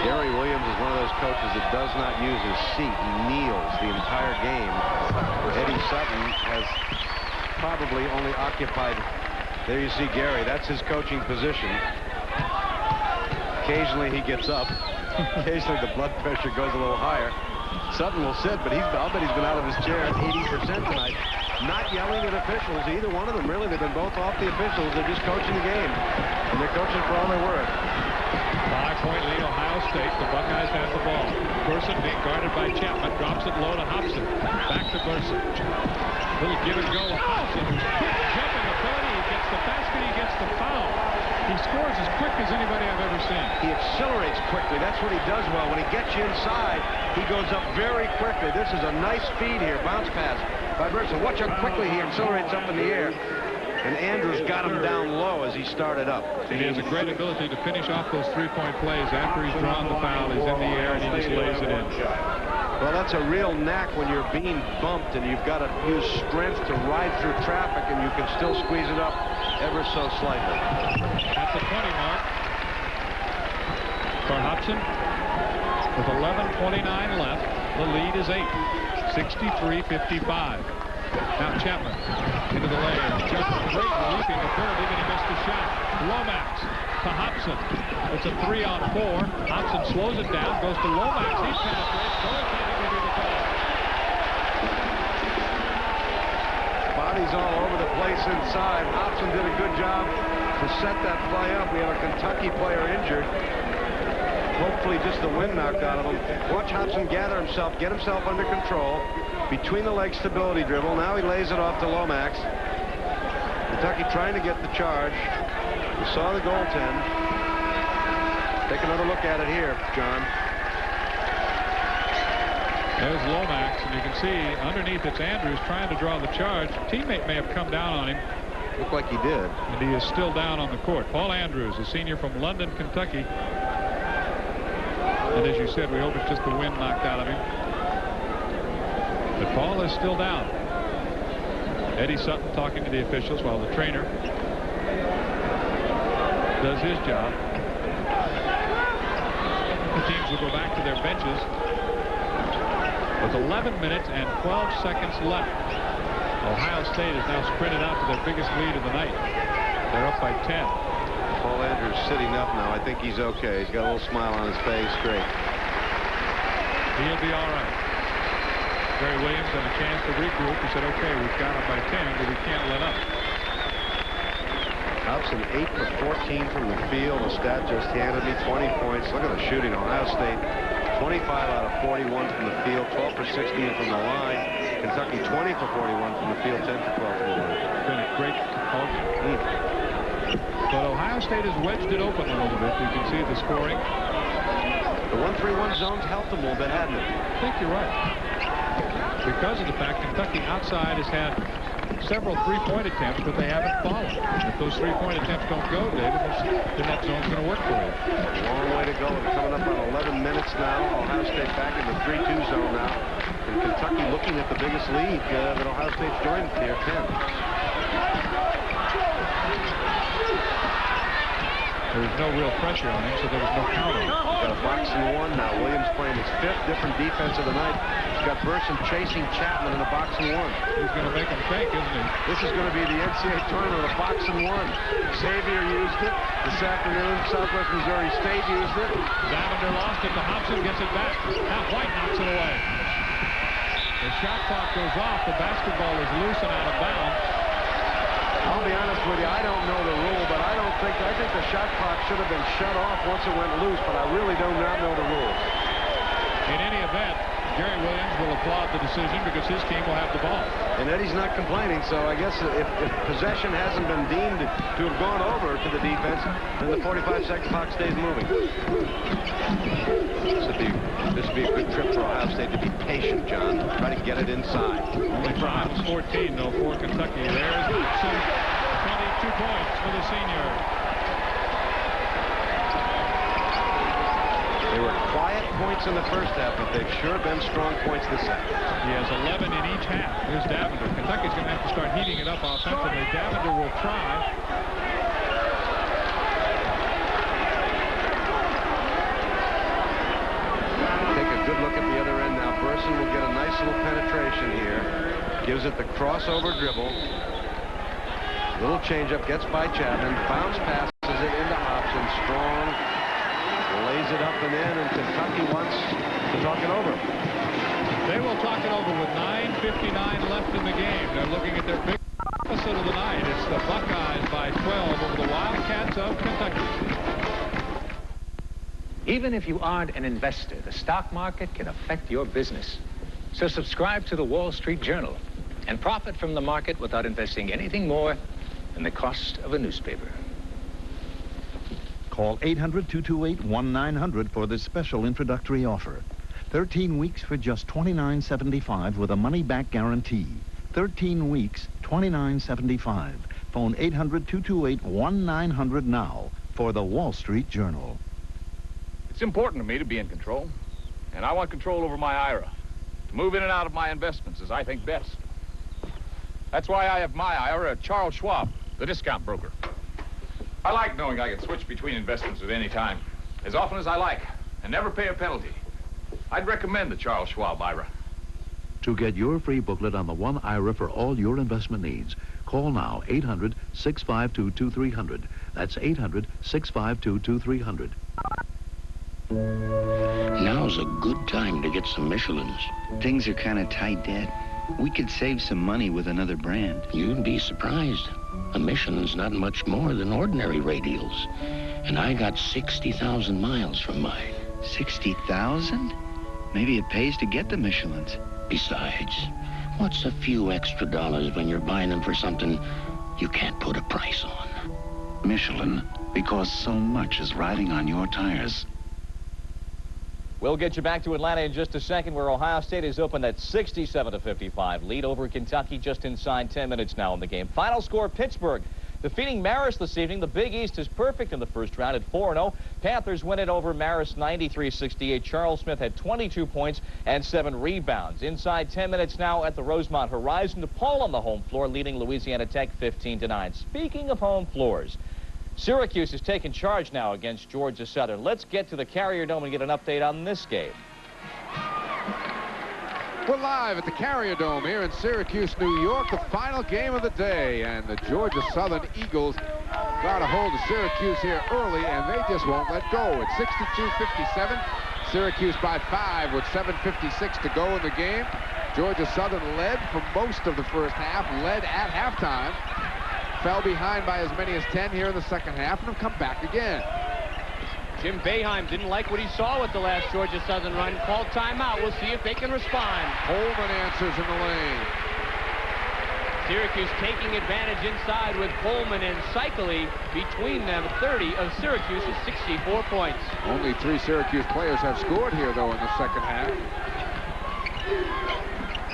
Gary Williams is one of those coaches that does not use his seat. He kneels the entire game. Eddie Sutton has probably only occupied, there you see Gary, that's his coaching position. Occasionally he gets up. Occasionally the blood pressure goes a little higher. Sutton will sit, but I'll bet he's been out of his chair 80% tonight. Not yelling at officials, either one of them, really. They've been both off the officials. They're just coaching the game. And they're coaching for all they're worth. 5-point lead, Ohio State. The Buckeyes have the ball. Burson being guarded by Chapman. Drops it low to Hobson. Back to Burson. Little give and go with Hobson. Jumping ability. He gets the basket. He gets the foul. He scores as quick as anybody I've ever seen. He accelerates quickly. That's what he does well. When he gets you inside, he goes up very quickly. This is a nice feed here. Bounce pass by Burson. Watch how quickly he accelerates up in the air. And Andrews got him down low as he started up. And he has a great ability to finish off those 3-point plays after he's drawn the foul. He's in the air and he just lays it in. Well, that's a real knack when you're being bumped and you've got to use strength to ride through traffic and you can still squeeze it up ever so slightly. At the 20 mark for Hobson with 11:29 left. The lead is 8. 63-55. Now Chapman into the lane. Just great leaping ability, but he missed the shot. Lomax to Hobson. It's a 3-on-4. Hobson slows it down, goes to Lomax. He penetrates. Goaltending will be the call. Bodies all over the place inside. Hobson did a good job to set that play up. We have a Kentucky player injured. Hopefully just the wind knocked out of him. Watch Hobson gather himself, get himself under control. Between the leg stability dribble. Now he lays it off to Lomax. Kentucky trying to get the charge. We saw the goaltend. Take another look at it here, John. There's Lomax, and you can see underneath it's Andrews trying to draw the charge. Teammate may have come down on him. Looked like he did. And he is still down on the court. Paul Andrews, a senior from London, Kentucky. And as you said, we hope it's just the wind knocked out of him. But Paul is still down. Eddie Sutton talking to the officials while the trainer does his job. The teams will go back to their benches with 11 minutes and 12 seconds left. Ohio State has now sprinted out to their biggest lead of the night. They're up by 10. Paul Andrews sitting up now. I think he's okay. He's got a little smile on his face. Great. He'll be all right. Gary Williams had a chance to regroup. He said, okay, we've got him by 10, but we can't let up. Hobson 8 for 14 from the field. A stat just handed me 20 points. Look at the shooting. Ohio State 25 out of 41 from the field, 12 for 16 from the line. Kentucky 20 for 41 from the field, 10 for 12 from the line. It's been a great ball game. But Ohio State has wedged it open a little bit. You can see the scoring. The 1-3-1 zones helped them a little bit, hadn't it? I think you're right. Because of the fact Kentucky outside has had several three-point attempts, but they haven't fallen. If those three-point attempts don't go, David, then that zone's going to work for you. Long way to go. We're coming up on 11 minutes now. Ohio State back in the 3-2 zone now. And Kentucky looking at the biggest lead that Ohio State's joined here, 10. There was no real pressure on him, so there was no count on him. Got a box and one now. Williams playing his 5th different defense of the night. He's got Burson chasing Chapman in a box and one. He's going to make him think, isn't he? This is going to be the NCAA tournament of box and one. Xavier used it this afternoon. Southwest Missouri State used it. Davender lost it to Hobson, gets it back. Now White knocks it away. The shot clock goes off. The basketball is loose and out of bounds. I'll be honest with you, I don't know the rule, but I think the shot clock should have been shut off once it went loose, but I really do not know the rules. In any event, Jerry Williams will applaud the decision because his team will have the ball. And Eddie's not complaining, so I guess if possession hasn't been deemed to have gone over to the defense, then the 45-second clock stays moving. This would be a good trip for Ohio State to be patient, John. Try to get it inside. Only for Iowa 14, though, for Kentucky. There's Hobson, 22 points for the senior. They were quiet points in the first half, but they've sure been strong points this half. He has 11 in each half. Here's Davender. Kentucky's going to have to start heating it up offensively. Davender will try. Take a good look at the other end now. Burson will get a nice little penetration here. Gives it the crossover dribble. Little changeup, gets by Chapman. Bounce passes it into Hobson. Strong. Lays it up and in, and Kentucky wants to talk it over. They will talk it over with 9:59 left in the game. They're looking at their big episode of the night. It's the Buckeyes by 12 over the Wildcats of Kentucky. Even if you aren't an investor, the stock market can affect your business. So subscribe to the Wall Street Journal and profit from the market without investing anything more than the cost of a newspaper. Call 800-228-1900 for this special introductory offer. 13 weeks for just $29.75 with a money-back guarantee. 13 weeks, $29.75. Phone 800-228-1900 now for the Wall Street Journal. It's important to me to be in control, and I want control over my IRA, to move in and out of my investments as I think best. That's why I have my IRA at Charles Schwab, the discount broker. I like knowing I can switch between investments at any time, as often as I like, and never pay a penalty. I'd recommend the Charles Schwab IRA. To get your free booklet on the one IRA for all your investment needs, call now 800-652-2300. That's 800-652-2300. Now's a good time to get some Michelins. Things are kind of tight, Dad. We could save some money with another brand. You'd be surprised. A Michelin's not much more than ordinary radials. And I got 60,000 miles from mine. 60,000? Maybe it pays to get the Michelins. Besides, what's a few extra dollars when you're buying them for something you can't put a price on? Michelin, because so much is riding on your tires. We'll get you back to Atlanta in just a second, where Ohio State is open at 67-55. Lead over Kentucky just inside 10 minutes now in the game. Final score, Pittsburgh defeating Marist this evening. The Big East is perfect in the first round at 4-0. Panthers win it over Marist 93-68. Charles Smith had 22 points and 7 rebounds. Inside 10 minutes now at the Rosemont Horizon. DePaul on the home floor, leading Louisiana Tech 15-9. Speaking of home floors, Syracuse is taking charge now against Georgia Southern. Let's get to the Carrier Dome and get an update on this game. We're live at the Carrier Dome here in Syracuse, New York, the final game of the day. And the Georgia Southern Eagles got a hold of Syracuse here early, and they just won't let go. It's 62-57. Syracuse by 5 with 7:56 to go in the game. Georgia Southern led for most of the first half, led at halftime. Fell behind by as many as 10 here in the second half, and have come back again. Jim Boeheim didn't like what he saw with the last Georgia Southern run. Called timeout. We'll see if they can respond. Coleman answers in the lane. Syracuse taking advantage inside with Coleman and Cycli between them. 30 of Syracuse's 64 points. Only 3 Syracuse players have scored here, though, in the second half.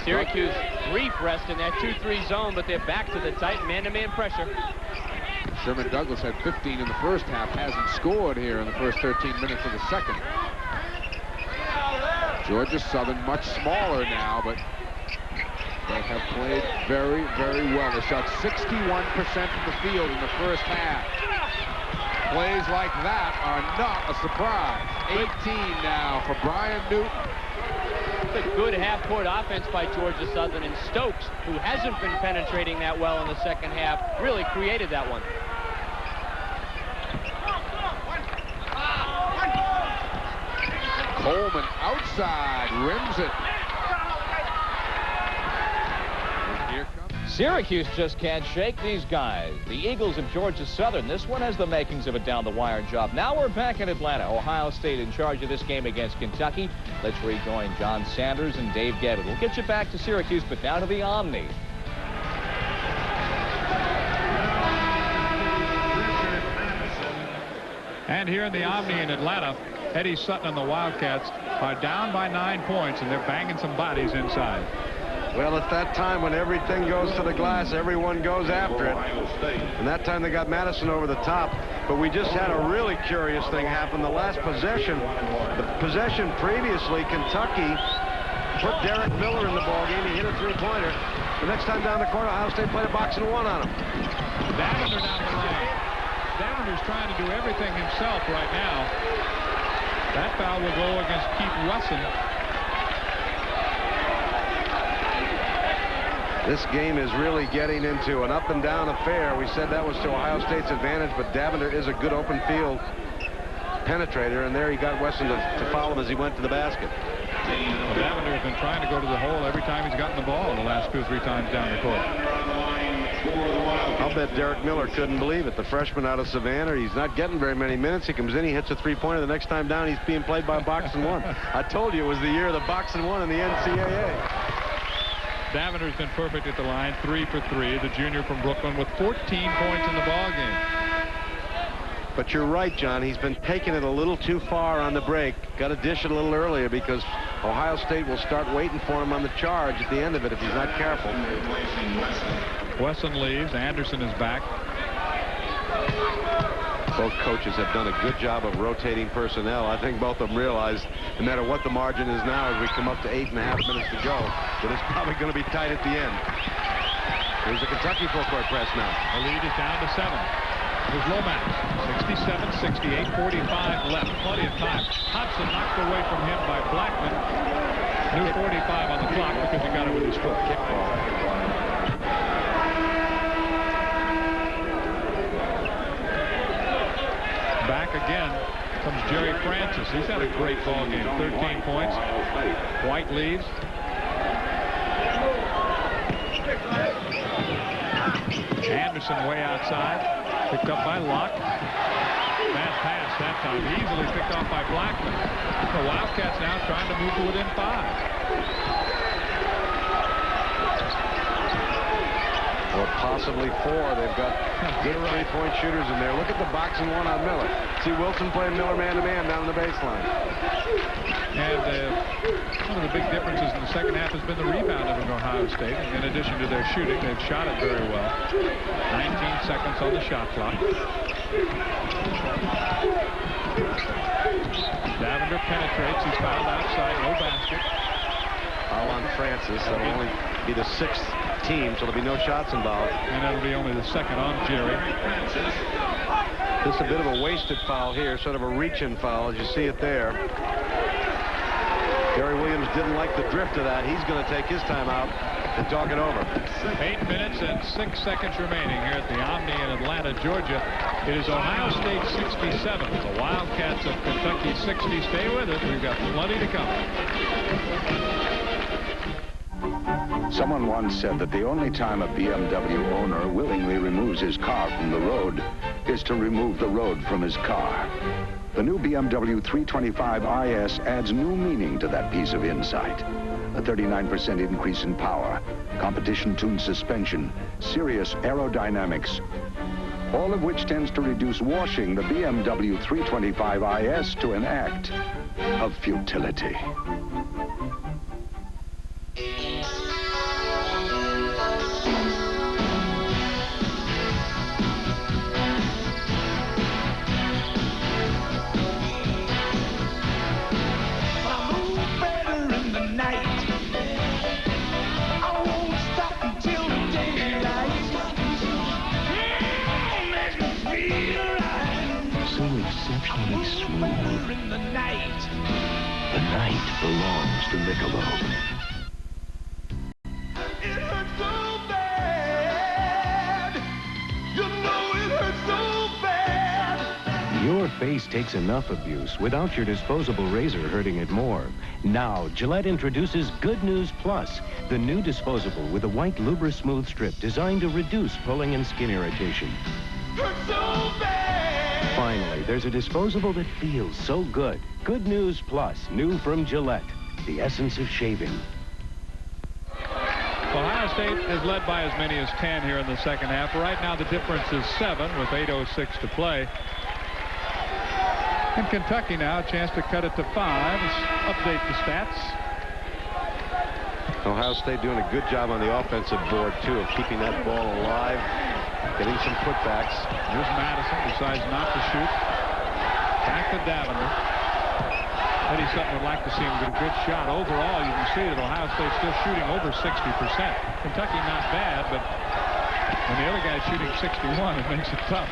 Syracuse brief rest in that 2-3 zone, but they're back to the tight man-to-man pressure. Sherman Douglas had 15 in the first half, hasn't scored here in the first 13 minutes of the second. Georgia Southern much smaller now, but they have played very, very well. They shot 61% from the field in the first half. plays like that are not a surprise. 18 now for Brian Newton. It's a good half-court offense by Georgia Southern, and Stokes, who hasn't been penetrating that well in the second half, really created that one. Coleman outside, rims it. Here comes Syracuse just can't shake these guys. The Eagles of Georgia Southern. This one has the makings of a down-the-wire job. Now we're back in Atlanta. Ohio State in charge of this game against Kentucky. Let's rejoin John Sanders and Dave Gavitt. We'll get you back to Syracuse, but now to the Omni. And here in the Omni in Atlanta, Eddie Sutton and the Wildcats are down by 9 points, and they're banging some bodies inside. Well, it's that time when everything goes to the glass, everyone goes after it. And that time they got Madison over the top. But we just had a really curious thing happen. The last possession, the possession previously, Kentucky put Derek Miller in the ballgame. He hit a three-pointer. The next time down the court, Ohio State played a box and one on him. Davender down the lane. Davender's trying to do everything himself right now. That foul will go against Keith Wesson. This game is really getting into an up-and-down affair. We said that was to Ohio State's advantage, but Davender is a good open field penetrator, and there he got Wesson to foul him as he went to the basket. Well, Davender has been trying to go to the hole every time he's gotten the ball the last 2 or 3 times down the court. I'll bet Derek Miller couldn't believe it. The freshman out of Savannah, he's not getting very many minutes. He comes in, he hits a three-pointer. The next time down, he's being played by a box and one. I told you it was the year of the box and one in the NCAA. Davender's been perfect at the line, 3 for 3. The junior from Brooklyn with 14 points in the ball game. But you're right, John. He's been taking it a little too far on the break. Got to dish it a little earlier because Ohio State will start waiting for him on the charge at the end of it if he's not careful. Wesson leaves. Anderson is back. Both coaches have done a good job of rotating personnel. I think both of them realize no matter what the margin is now as we come up to 8.5 minutes to go, that it's probably going to be tight at the end. Here's the Kentucky full court press now. The lead is down to 7. Here's Lomax. 67, 68, 45 left. Plenty of time. Hobson knocked away from him by Blackman. New 45 on the clock because he got it with his foot. Kick ball. Back again comes Jerry Francis. He's had a great ball game. 13 points. White leaves. Anderson way outside. Picked up by Locke. Bad pass that time. Easily picked off by Blackman. The Wildcats now trying to move to within 5. Or possibly 4. They've got good three-point shooters in there. Look at the box and one on Miller. See Wilson playing Miller man-to-man down the baseline. And one of the big differences in the second half has been the rebounding of Ohio State. In addition to their shooting, they've shot it very well. 19 seconds on the shot clock. Davender penetrates. He's fouled outside. No basket. Foul on Francis. That'll only be the 6th team, so there'll be no shots involved. And that'll be only the 2nd on Jerry. Just a bit of a wasted foul here, sort of a reach-in foul, as you see it there. Gary Williams didn't like the drift of that. He's going to take his time out and talk it over. 8 minutes and 6 seconds remaining here at the Omni in Atlanta, Georgia. It is Ohio State 67. The Wildcats of Kentucky 60. Stay with us. We've got plenty to come. Someone once said that the only time a BMW owner willingly removes his car from the road is to remove the road from his car. The new BMW 325 IS adds new meaning to that piece of insight. A 39% increase in power, competition-tuned suspension, serious aerodynamics, all of which tends to reduce washing the BMW 325 IS to an act of futility. silky smooth. The night. The night belongs to Michelob. It hurts so bad. You know it hurts so bad. Your face takes enough abuse without your disposable razor hurting it more. Now, Gillette introduces Good News Plus, the new disposable with a white Lubra-Smooth strip designed to reduce pulling and skin irritation. Hurts so bad. Finally, there's a disposable that feels so good. Good News Plus, new from Gillette, the essence of shaving. Ohio State is led by as many as 10 here in the second half. Right now, the difference is 7 with 8:06 to play. And Kentucky now a chance to cut it to 5. Let's update the stats. Ohio State doing a good job on the offensive board, too, of keeping that ball alive, getting some putbacks. Here's Madison, decides not to shoot. Back to Davenport. Eddie Sutton would like to see him get a good shot. Overall, you can see that Ohio State's still shooting over 60%. Kentucky not bad, but when the other guy's shooting 61, it makes it tough.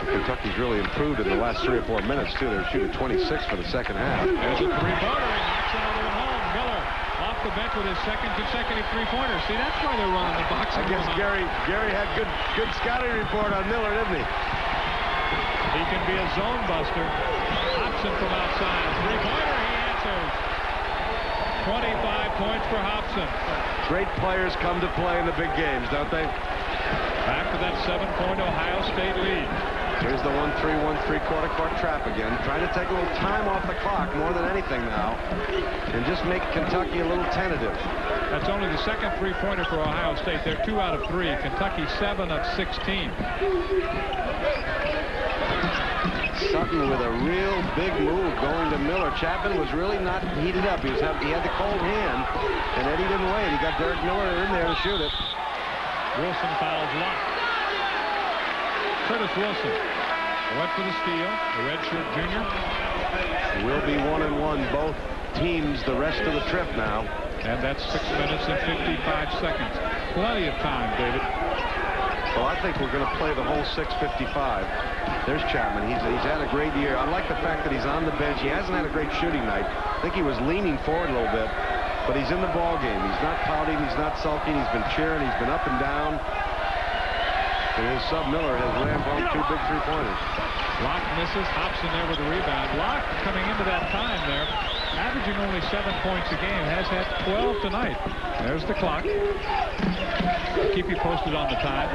Kentucky's really improved in the last 3 or 4 minutes, too. They're shooting 26 for the second half. There's a three-pointer. He knocks another one home. Miller off the bench with his second consecutive three-pointer. See, that's why they're running the box. I guess Gary had good scouting report on Miller, didn't he? He can be a zone buster. Hobson from outside. Three-pointer. He answers. 25 points for Hobson. Great players come to play in the big games, don't they? Back to that 7-point Ohio State lead. Here's the 1-3, 1-3/4 court trap again. Trying to take a little time off the clock more than anything now. And just make Kentucky a little tentative. That's only the second three-pointer for Ohio State. They're 2 out of 3. Kentucky 7 of 16. Sutton with a real big move going to Miller. Chapman was really not heated up. He had the cold hand, and Eddie didn't wait. He got Derek Miller in there to shoot it. Wilson fouls Locke. Curtis Wilson went for the steal. The redshirt junior. Will be 1-1 both teams the rest of the trip now. And that's 6 minutes and 55 seconds. Plenty of time, David. Well, I think we're going to play the whole 6:55. There's Chapman. He's had a great year. I like the fact that he's on the bench. He hasn't had a great shooting night. I think he was leaning forward a little bit. But he's in the ball game. He's not pouting. He's not sulking. He's been cheering. He's been up and down. And his sub Miller has rammed home 2 big three-pointers. Locke misses. Hobson there with the rebound. Locke coming into that time there, averaging only 7 points a game. Has had 12 tonight. There's the clock. I'll keep you posted on the time.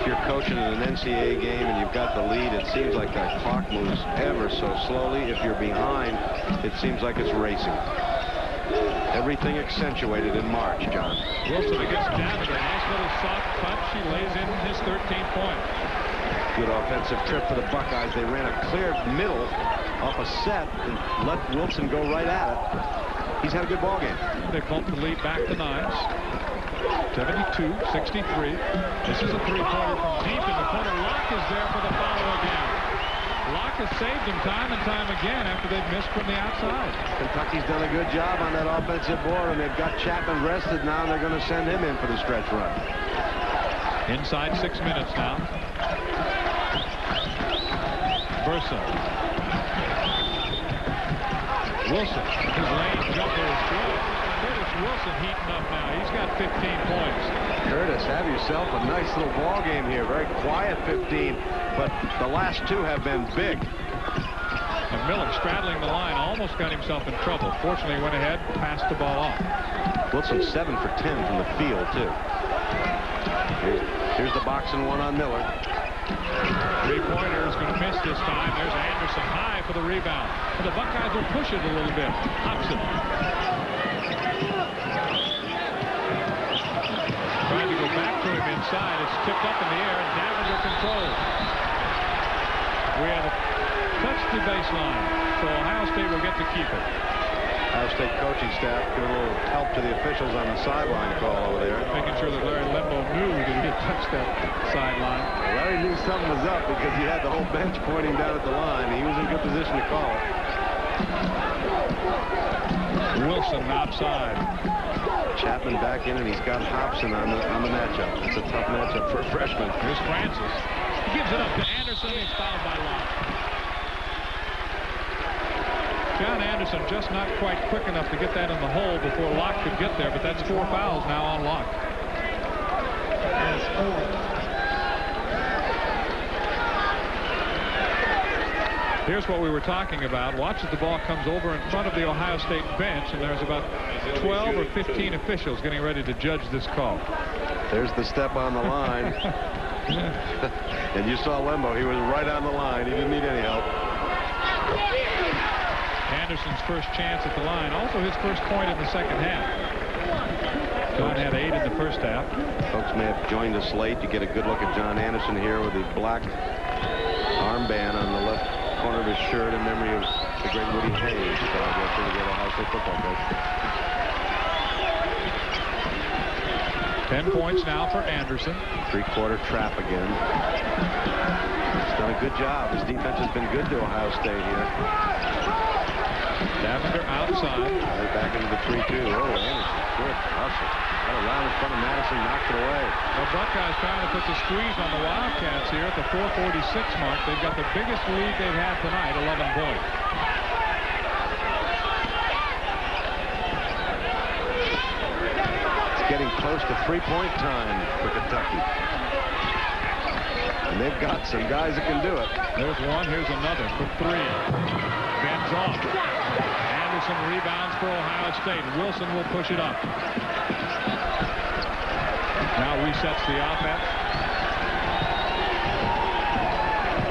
If you're coaching in an NCAA game and you've got the lead, it seems like that clock moves ever so slowly. If you're behind, it seems like it's racing. Everything accentuated in March, John. Wilson against Davenport. Nice little soft punch. He lays in his 13th point. Good offensive trip for the Buckeyes. They ran a clear middle off a set and let Wilson go right at it. He's had a good ball game. They bumped the lead back to 9. 72-63. This is a three-pointer from deep in the corner. Locke is there for the follow again. Locke has saved them time and time again after they've missed from the outside. Kentucky's done a good job on that offensive board, and they've got Chapman rested now, and they're going to send him in for the stretch run. Inside 6 minutes now. Burson. Wilson. His lane jumper is good. Curtis Wilson heating up now. He's got 15 points. Curtis, have yourself a nice little ball game here. Very quiet 15, but the last 2 have been big. And Miller straddling the line almost got himself in trouble. Fortunately, he went ahead, passed the ball off. Wilson 7 for 10 from the field, too. Here's the boxing one on Miller. Three-pointer is going to miss this time. There's Anderson high for the rebound. And the Buckeyes will push it a little bit. Hobson. Trying to go back to him inside. It's tipped up in the air, and Davenport controls. We have touched the baseline, so Ohio State will get to keep it. Ohio State coaching staff giving a little help to the officials on the sideline call over there. Making sure that Larry Limbo knew that he had touched that sideline. Well, Larry knew something was up because he had the whole bench pointing down at the line. He was in good position to call it. Wilson outside. Chapman back in, and he's got Hobson on the matchup. It's a tough matchup for a freshman. Here's Francis. He gives it up to Anderson. He's fouled by Locke. John Anderson just not quite quick enough to get that in the hole before Locke could get there, but that's 4 fouls now on Locke. Here's what we were talking about. Watch as the ball comes over in front of the Ohio State bench, and there's about 12 or 15 officials getting ready to judge this call. There's the step on the line. And you saw Lembo. He was right on the line. He didn't need any help. Anderson's first chance at the line. Also his first point in the second half. John had 8 in the first half. Folks may have joined us late. You get a good look at John Anderson here with the black armband on the left corner of his shirt in memory of the great Woody Hayes, the Ohio State football coach. 10 points now for Anderson. 3-quarter trap again. He's done a good job. His defense has been good to Ohio State here. Davender outside. Right back into the 3-2. Oh, Anderson, good hustle. Got around in front of Madison, knocked it away. The Buckeyes trying to put the squeeze on the Wildcats here at the 4:46 mark. They've got the biggest lead they've had tonight, 11 points. It's getting close to 3-point time for Kentucky. And they've got some guys that can do it. There's one. Here's another for 3. Bends off. Anderson rebounds for Ohio State. Wilson will push it up. Now resets the offense.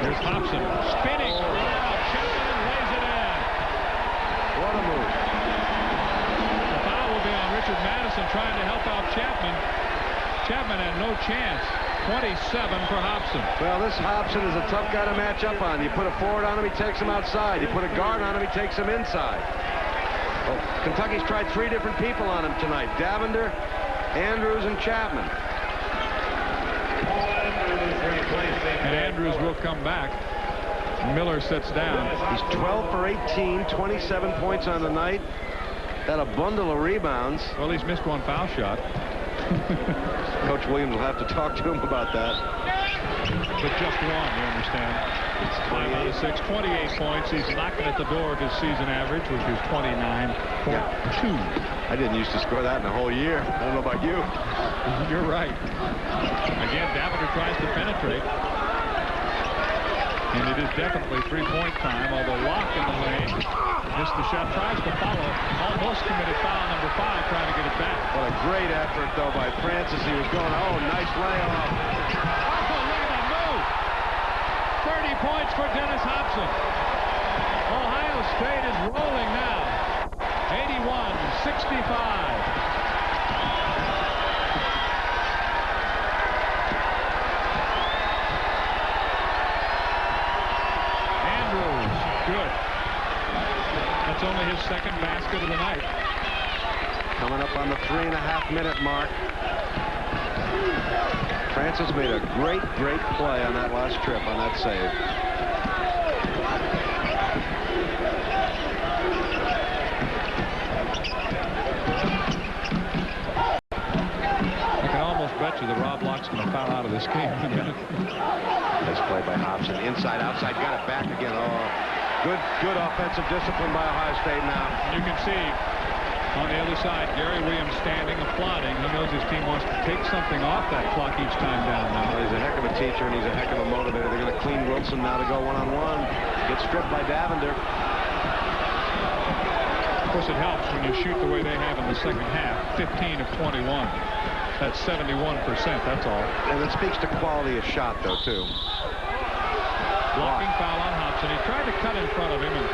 Here's Hobson spinning. Chapman lays it in. What a move. The foul will be on Richard Madison trying to help out Chapman. Chapman had no chance. 27 for Hobson. Well, this Hobson is a tough guy to match up on. You put a forward on him, he takes him outside. You put a guard on him, he takes him inside. Well, Kentucky's tried 3 different people on him tonight. Davender, Andrews, and Chapman. And Andrews will come back. Miller sits down. He's 12 for 18, 27 points on the night. Had a bundle of rebounds. Well, he's missed 1 foul shot. Coach Williams will have to talk to him about that. But just 1, you understand. It's 5 out of 6, 28 points. He's knocking at the door of his season average, which is 29.2. I didn't used to score that in a whole year. I don't know about you. You're right. Again, Davender tries to penetrate. And it is definitely 3-point time, although Locke in the lane missed the shot, tries to follow, almost committed foul number 5, trying to get it back. What a great effort, though, by Francis. He was going, oh, nice layoff. Oh, look at that move. 30 points for Dennis Hobson. Ohio State is rolling now. 81-65. Good. That's only his second basket of the night. Coming up on the 3.5-minute mark. Francis made a great play on that last trip, on that save. I can almost bet you that Rob Locke's going to foul out of this game in a minute. Nice play by Hobson. Inside, outside, got it back again. Oh. Good offensive discipline by Ohio State now. You can see on the other side, Gary Williams standing, applauding. He knows his team wants to take something off that clock each time down now. Well, he's a heck of a teacher, and he's a heck of a motivator. They're going to clean Wilson now to go one-on-one. Gets stripped by Davender. Of course, it helps when you shoot the way they have in the second half. 15 of 21. That's 71%, that's all. And it speaks to quality of shot, though, too. Blocking foul on Hobson. He tried to cut in front of him, and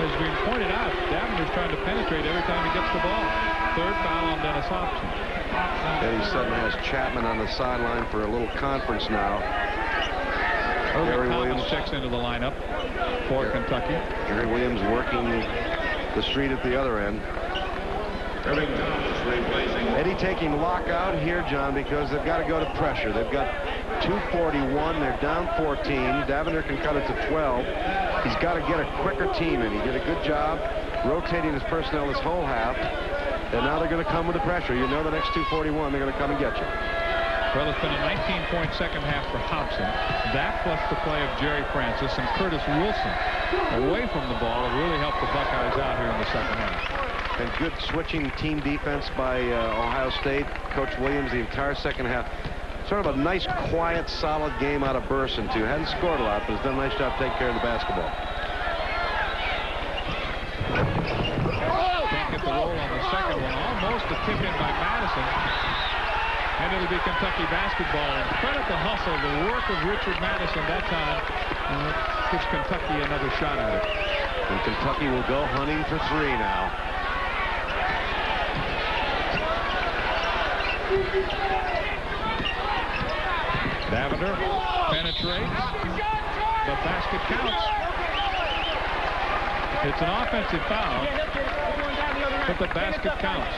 as we pointed out, Davender's trying to penetrate every time he gets the ball. 3rd foul on Dennis Hobson. And he suddenly has Chapman on the sideline for a little conference now. Gary Williams checks into the lineup for Kentucky. Gary Williams working the street at the other end. Eddie taking Locke out here, John, because they've got to go to pressure. They've got 2:41. They're down 14. Davender can cut it to 12. He's got to get a quicker team in. He did a good job rotating his personnel this whole half. And now they're going to come with the pressure. You know the next 2:41, they're going to come and get you. Well, it's been a 19-point second half for Hobson. That plus the play of Jerry Francis and Curtis Wilson away from the ball have really helped the Buckeyes out here in the second half. And good switching team defense by Ohio State. Coach Williams the entire second half. Sort of a nice, quiet, solid game out of Burson, too. Hadn't scored a lot, but has done a nice job taking care of the basketball. Can't get the roll on the second one. Almost a tip in by Madison. And it'll be Kentucky basketball. And credit the hustle, the work of Richard Madison that time. Gives Kentucky another shot at it. And Kentucky will go hunting for three now. Davender penetrates. The basket counts. It's an offensive foul, but the basket counts.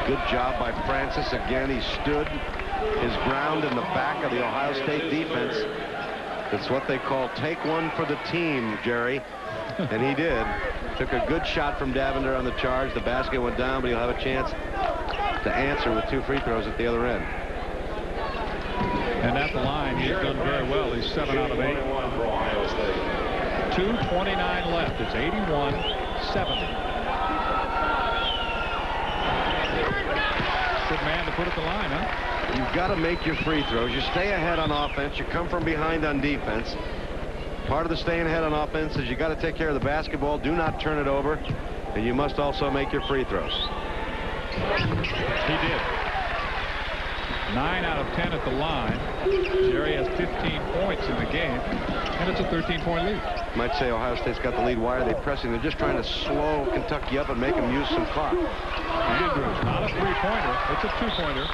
Good job by Francis. Again, he stood his ground in the back of the Ohio State defense. It's what they call take one for the team, Jerry. And he did. Took a good shot from Davender on the charge. The basket went down, but he'll have a chance to answer with 2 free throws at the other end. And at the line, he's done very well. He's 7 out of 8. 2:29 left. It's 81-70. Good man to put at the line, huh? You've got to make your free throws. You stay ahead on offense. You come from behind on defense. Part of the staying ahead on offense is you got to take care of the basketball. Do not turn it over. And you must also make your free throws. He did. 9 out of 10 at the line. Jerry has 15 points in the game, and it's a 13-point lead. Might say Ohio State's got the lead. Why are they pressing? They're just trying to slow Kentucky up and make them use some clock. Andrews, not a three-pointer. It's a two-pointer.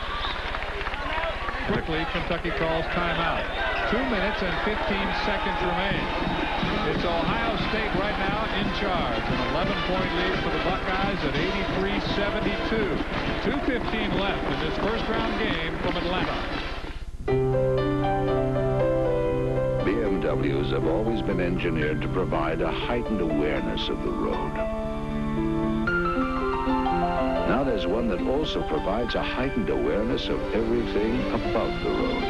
Quickly, Kentucky calls timeout. 2 minutes and 15 seconds remain. It's Ohio State right now in charge. An 11-point lead for the Buckeyes at 83-72. 2:15 left in this first-round game from Atlanta. BMWs have always been engineered to provide a heightened awareness of the road. Now there's one that also provides a heightened awareness of everything above the road.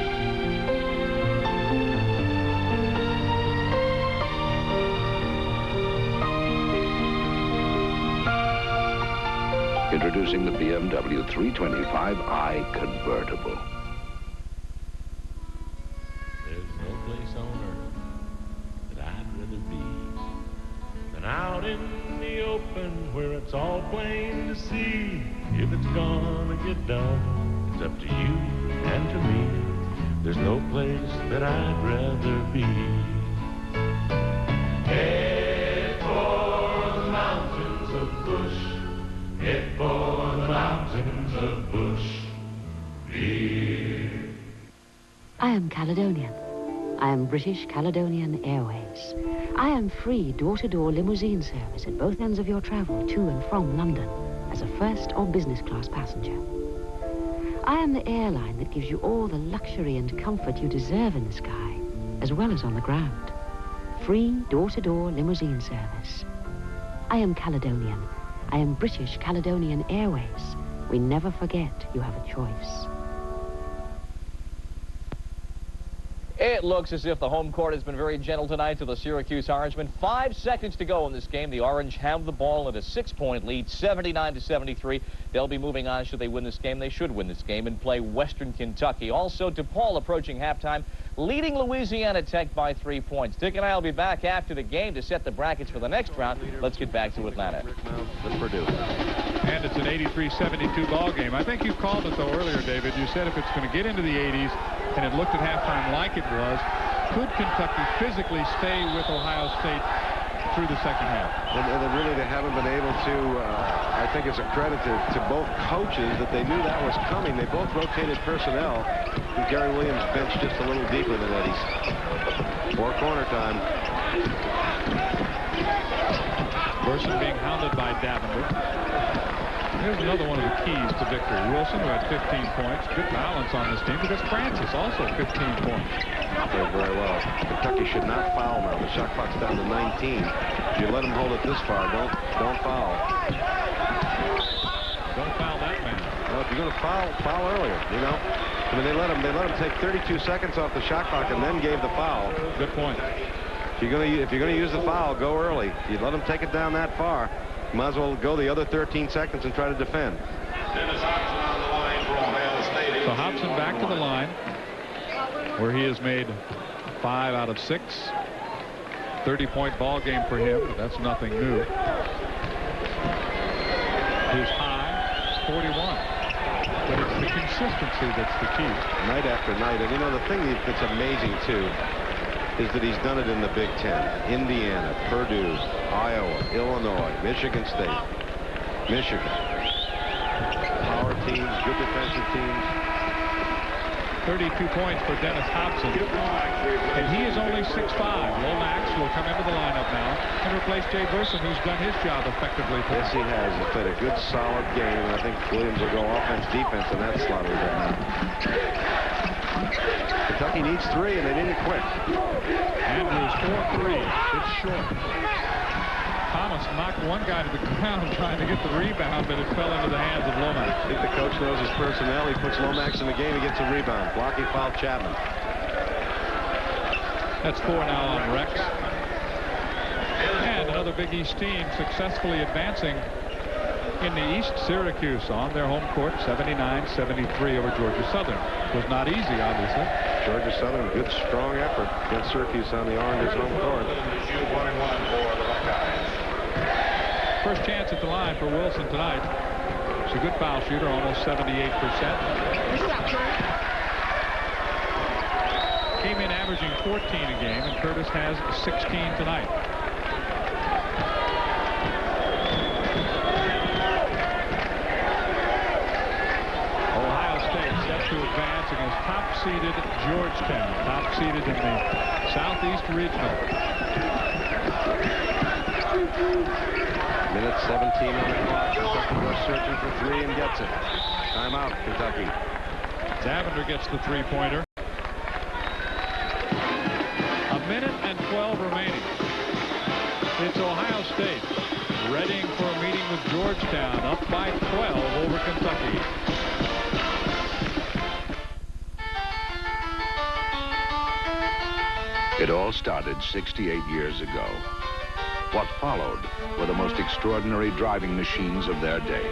Introducing the BMW 325i convertible. There's no place on earth that I'd rather be than out in the open where it's all plain to see. If it's gonna get done, it's up to you and to me. There's no place that I'd rather be. Head for the mountains of Bush. Head for the mountains of Bush. Beer. I am Caledonian. I am British Caledonian Airways. I am free door-to-door limousine service at both ends of your travel to and from London as a first or business class passenger. I am the airline that gives you all the luxury and comfort you deserve in the sky, as well as on the ground. Free door-to-door limousine service. I am Caledonian. I am British Caledonian Airways. We never forget you have a choice. It looks as if the home court has been very gentle tonight to the Syracuse Orangemen. 5 seconds to go in this game. The Orange have the ball at a 6-point lead, 79-73. They'll be moving on should they win this game. They should win this game and play Western Kentucky. Also, DePaul approaching halftime, leading Louisiana Tech by 3 points. Dick and I will be back after the game to set the brackets for the next round. Let's get back to Atlanta. Purdue. And it's an 83-72 ball game. I think you called it, though, earlier, David. You said if it's going to get into the 80s, and it looked at halftime like it was, could Kentucky physically stay with Ohio State through the second half? And really, they haven't been able to. I think it's a credit to both coaches that they knew that was coming. They both rotated personnel. And Gary Williams benched just a little deeper than Eddie's. 4 corner time. Burson being hounded by Davender. Here's another one of the keys to victory. Wilson, who had 15 points. Good balance on this team because Francis also 15 points. Played very well. Kentucky should not foul now. The shot clock's down to 19. If you let them hold it this far, don't foul. Don't foul that man. Well, if you're going to foul earlier, you know. I mean, they let him take 32 seconds off the shot clock and then gave the foul. Good point. If you're going to use the foul, go early. If you let him take it down that far, you might as well go the other 13 seconds and try to defend. So Hobson back to the line, where he has made 5 out of 6. 30-point ball game for him, but that's nothing new. His high is 41. But it's the consistency that's the key. Night after night. And, you know, the thing that's amazing, too, is that he's done it in the Big Ten. Indiana, Purdue, Iowa, Illinois, Michigan State, Michigan. Power teams, good defensive teams. 32 points for Dennis Hobson. And he is only 6'5". Lomax will come into the lineup now and replace Jay Burson, who's done his job effectively. Yes, he has. He's played a good, solid game, and I think Williams will go offense, defense in that slot over there. Kentucky needs 3, and they need it quick. Andrews 4-3. It's short. Thomas knocked one guy to the ground trying to get the rebound, but it fell into the hands of Lomax. I think the coach knows his personnel. He puts Lomax in the game. He gets a rebound. Blocking foul, Chapman. That's 4 now on Rex. And another Big East team successfully advancing in the East. Syracuse on their home court, 79-73 over Georgia Southern. It was not easy, obviously. Georgia Southern, good, strong effort against Syracuse on the Orange's home court. First chance at the line for Wilson tonight. He's a good foul shooter, almost 78%. Came in averaging 14 a game, and Curtis has 16 tonight. Ohio State set to advance against top-seeded Georgetown, top-seeded in the Southeast Regional. Minute 17 on the clock. Kentucky goes searching for 3 and gets it. Timeout, Kentucky. Davender gets the 3-pointer. A minute and 12 remaining. It's Ohio State readying for a meeting with Georgetown, up by 12 over Kentucky. It all started 68 years ago. What followed were the most extraordinary driving machines of their day.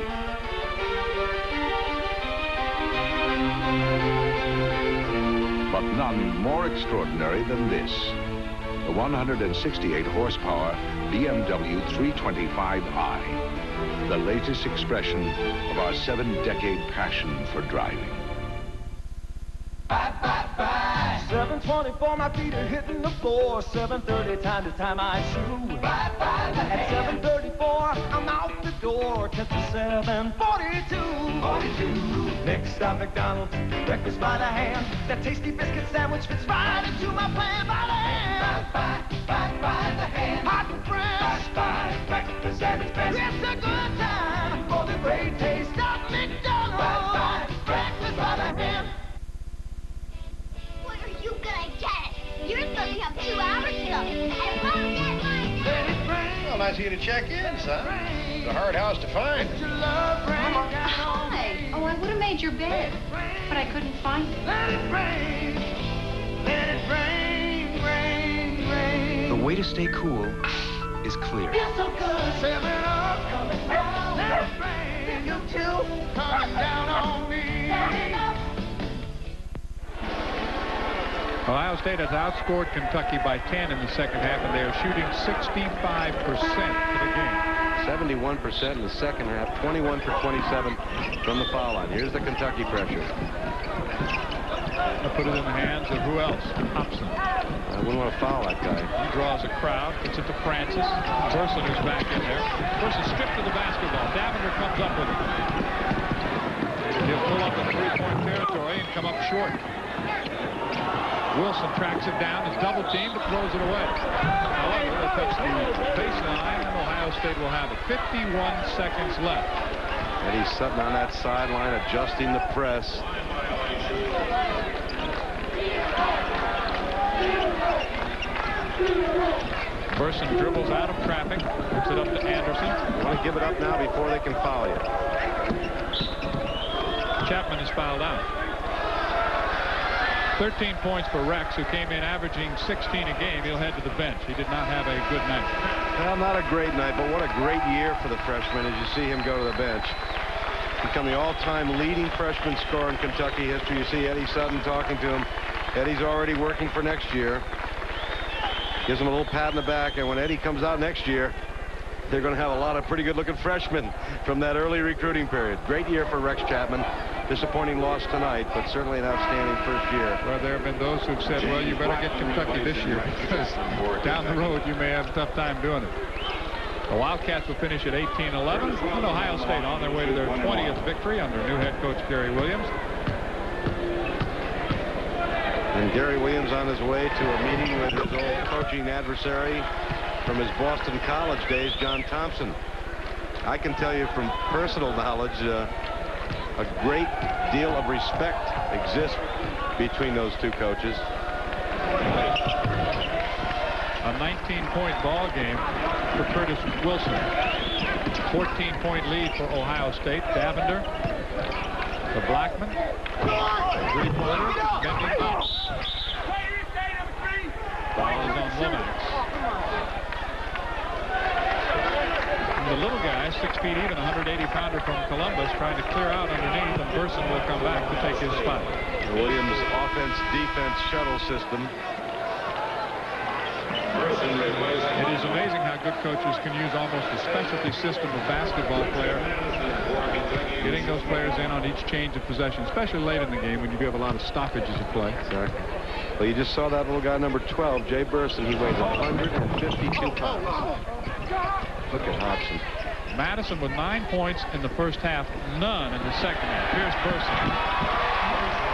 But none more extraordinary than this. The 168 horsepower BMW 325i. The latest expression of our 7-decade passion for driving. 7:24, my feet are hitting the floor. 7:30, time to tie my shoe. At 7:34, I'm out the door. Catch a 7:42. Next stop, McDonald's, breakfast by the hand. That tasty biscuit sandwich fits right into my plan. By the hand, by the hand. Hot and fresh, breakfast at its best. It's a good time for the great taste of McDonald's. Breakfast by the hand. You gonna get it. You're supposed to come 2 hours ago. And Mom said Well, nice of you to check in, son. It's a hard house to find. Hi. Oh, I would have made your bed, but I couldn't find it. Let it rain. Let it rain, rain, rain. The way to stay cool is clear. Feels so good. 7-Up coming down. Let it rain. You too. Coming down on me. Ohio State has outscored Kentucky by 10 in the second half, and they are shooting 65% for the game. 71% in the second half, 21 for 27 from the foul line. Here's the Kentucky pressure. They'll put it in the hands of who else? Hobson. I wouldn't want to foul that guy. He draws a crowd, gets it to Francis. Burson is back in there. Burson stripped to the basketball. Davender comes up with it. He'll pull up the three-point territory and come up short. Wilson tracks it down, is double-teamed, but throws it away. However, they touch the baseline, and Ohio State will have it. 51 seconds left. And he's sitting on that sideline, adjusting the press. Burson dribbles out of traffic, puts it up to Anderson. You want to give it up now before they can foul you. Chapman is fouled out. 13 points for Rex, who came in averaging 16 a game. He'll head to the bench. He did not have a good night. Well, not a great night, but what a great year for the freshman as you see him go to the bench. Become the all-time leading freshman scorer in Kentucky history. You see Eddie Sutton talking to him. Eddie's already working for next year. Gives him a little pat in the back, and when Eddie comes out next year, they're going to have a lot of pretty good-looking freshmen from that early recruiting period. Great year for Rex Chapman. Disappointing loss tonight, but certainly an outstanding first year. Well, there have been those who've said, well, you better get Kentucky this year because down the road you may have a tough time doing it. The Wildcats will finish at 18-11, and Ohio State on their way to their 20th victory under new head coach Gary Williams. And Gary Williams on his way to a meeting with his old coaching adversary from his Boston College days, John Thompson. I can tell you from personal knowledge, a great deal of respect exists between those two coaches. A 19-point ball game for Curtis Wilson. 14-point lead for Ohio State. Davender, the Blackman, three-pointer, bending up. Ball is on Lomax. The little guy, 6 feet even, 180-pounder from Columbus, trying to clear out underneath, and Burson will come back to take his spot. The Williams offense-defense shuttle system. It is amazing how good coaches can use almost a specialty system of basketball player, getting those players in on each change of possession, especially late in the game when you have a lot of stoppages of play. Exactly. Well, you just saw that little guy, number 12, Jay Burson. He weighs 152 pounds. Look at Hobson. Madison with 9 points in the first half, none in the second half. Here's Burson.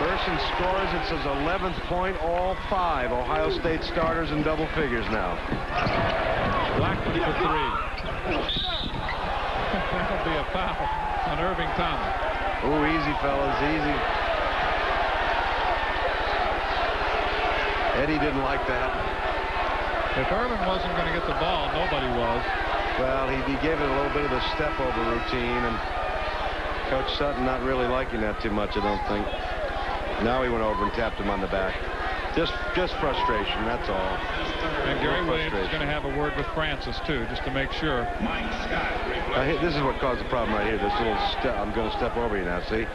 Burson scores. It's his 11th point, all 5 Ohio State starters in double figures now. Blackman for 3. That'll be a foul on Irving Thomas. Oh, easy, fellas, easy. Eddie didn't like that. If Irvin wasn't going to get the ball, nobody was. Well, he gave it a little bit of a step-over routine, and Coach Sutton not really liking that too much, I don't think. Now he went over and tapped him on the back. Just frustration, that's all. And Gary Williams is going to have a word with Francis, too, just to make sure. This is what caused the problem right here. This little step, I'm going to step over you now, see?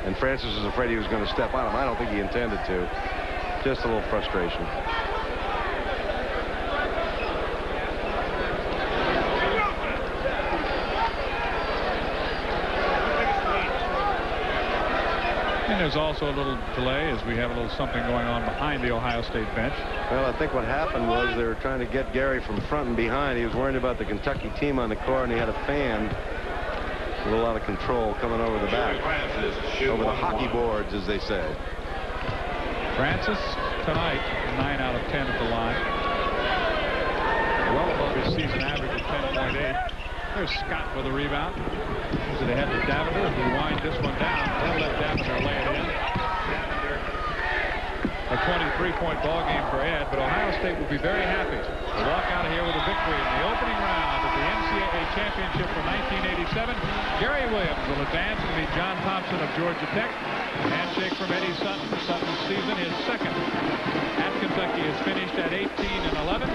And Francis was afraid he was going to step on him. I don't think he intended to. Just a little frustration. And there's also a little delay as we have a little something going on behind the Ohio State bench. Well, I think what happened was they were trying to get Gary from front and behind. He was worried about the Kentucky team on the court, and he had a fan a little out of control coming over the back. Over the hockey boards, as they say. Francis tonight, 9 out of 10 at the line. Well above his season average of 10.8. There's Scott with a rebound. Gives it ahead to Davender. If we wind this one down, they'll let Davender lay it in. A 23-point ball game for Ed, but Ohio State will be very happy to walk out of here with a victory in the opening round of the NCAA championship for 1987. Gary Williams will advance to meet John Thompson of Georgia Tech. Handshake from Eddie Sutton. Sutton's season, his second at Kentucky, is finished at 18-11.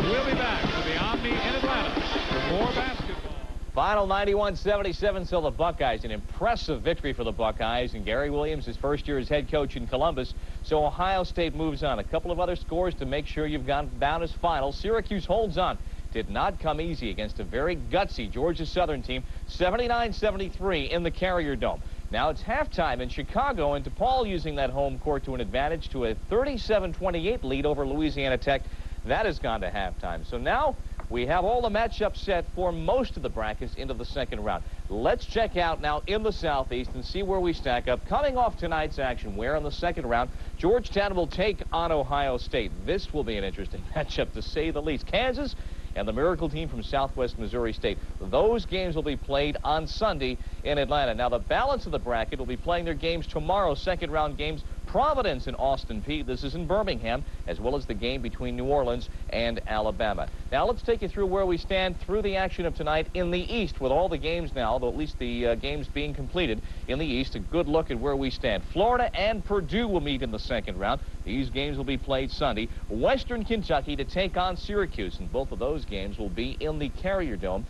We'll be back to the Omni in Atlanta for more basketball. Final 91-77, so the Buckeyes. An impressive victory for the Buckeyes. And Gary Williams, his first year as head coach in Columbus. So Ohio State moves on. A couple of other scores to make sure you've gone down as final. Syracuse holds on. Did not come easy against a very gutsy Georgia Southern team. 79-73 in the Carrier Dome. Now it's halftime in Chicago, and DePaul using that home court to an advantage to a 37-28 lead over Louisiana Tech. That has gone to halftime. So now we have all the matchups set for most of the brackets into the second round. Let's check out now in the Southeast and see where we stack up. Coming off tonight's action, where in the second round, Georgetown will take on Ohio State. This will be an interesting matchup, to say the least. Kansas and the Miracle team from Southwest Missouri State. Those games will be played on Sunday in Atlanta. Now, the balance of the bracket will be playing their games tomorrow, second-round games, Providence and Austin Peay. This is in Birmingham, as well as the game between New Orleans and Alabama. Now let's take you through where we stand through the action of tonight in the East, with all the games now, though at least the games being completed in the East. A good look at where we stand. Florida and Purdue will meet in the second round. These games will be played Sunday. Western Kentucky to take on Syracuse, and both of those games will be in the Carrier Dome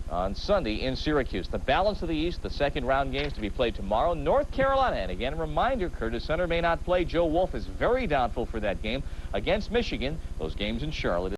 on Sunday in Syracuse. The balance of the East, the second round games to be played tomorrow. North Carolina, and again a reminder, Curtis Center may not play. Joe Wolf is very doubtful for that game against Michigan. Those games in Charlotte.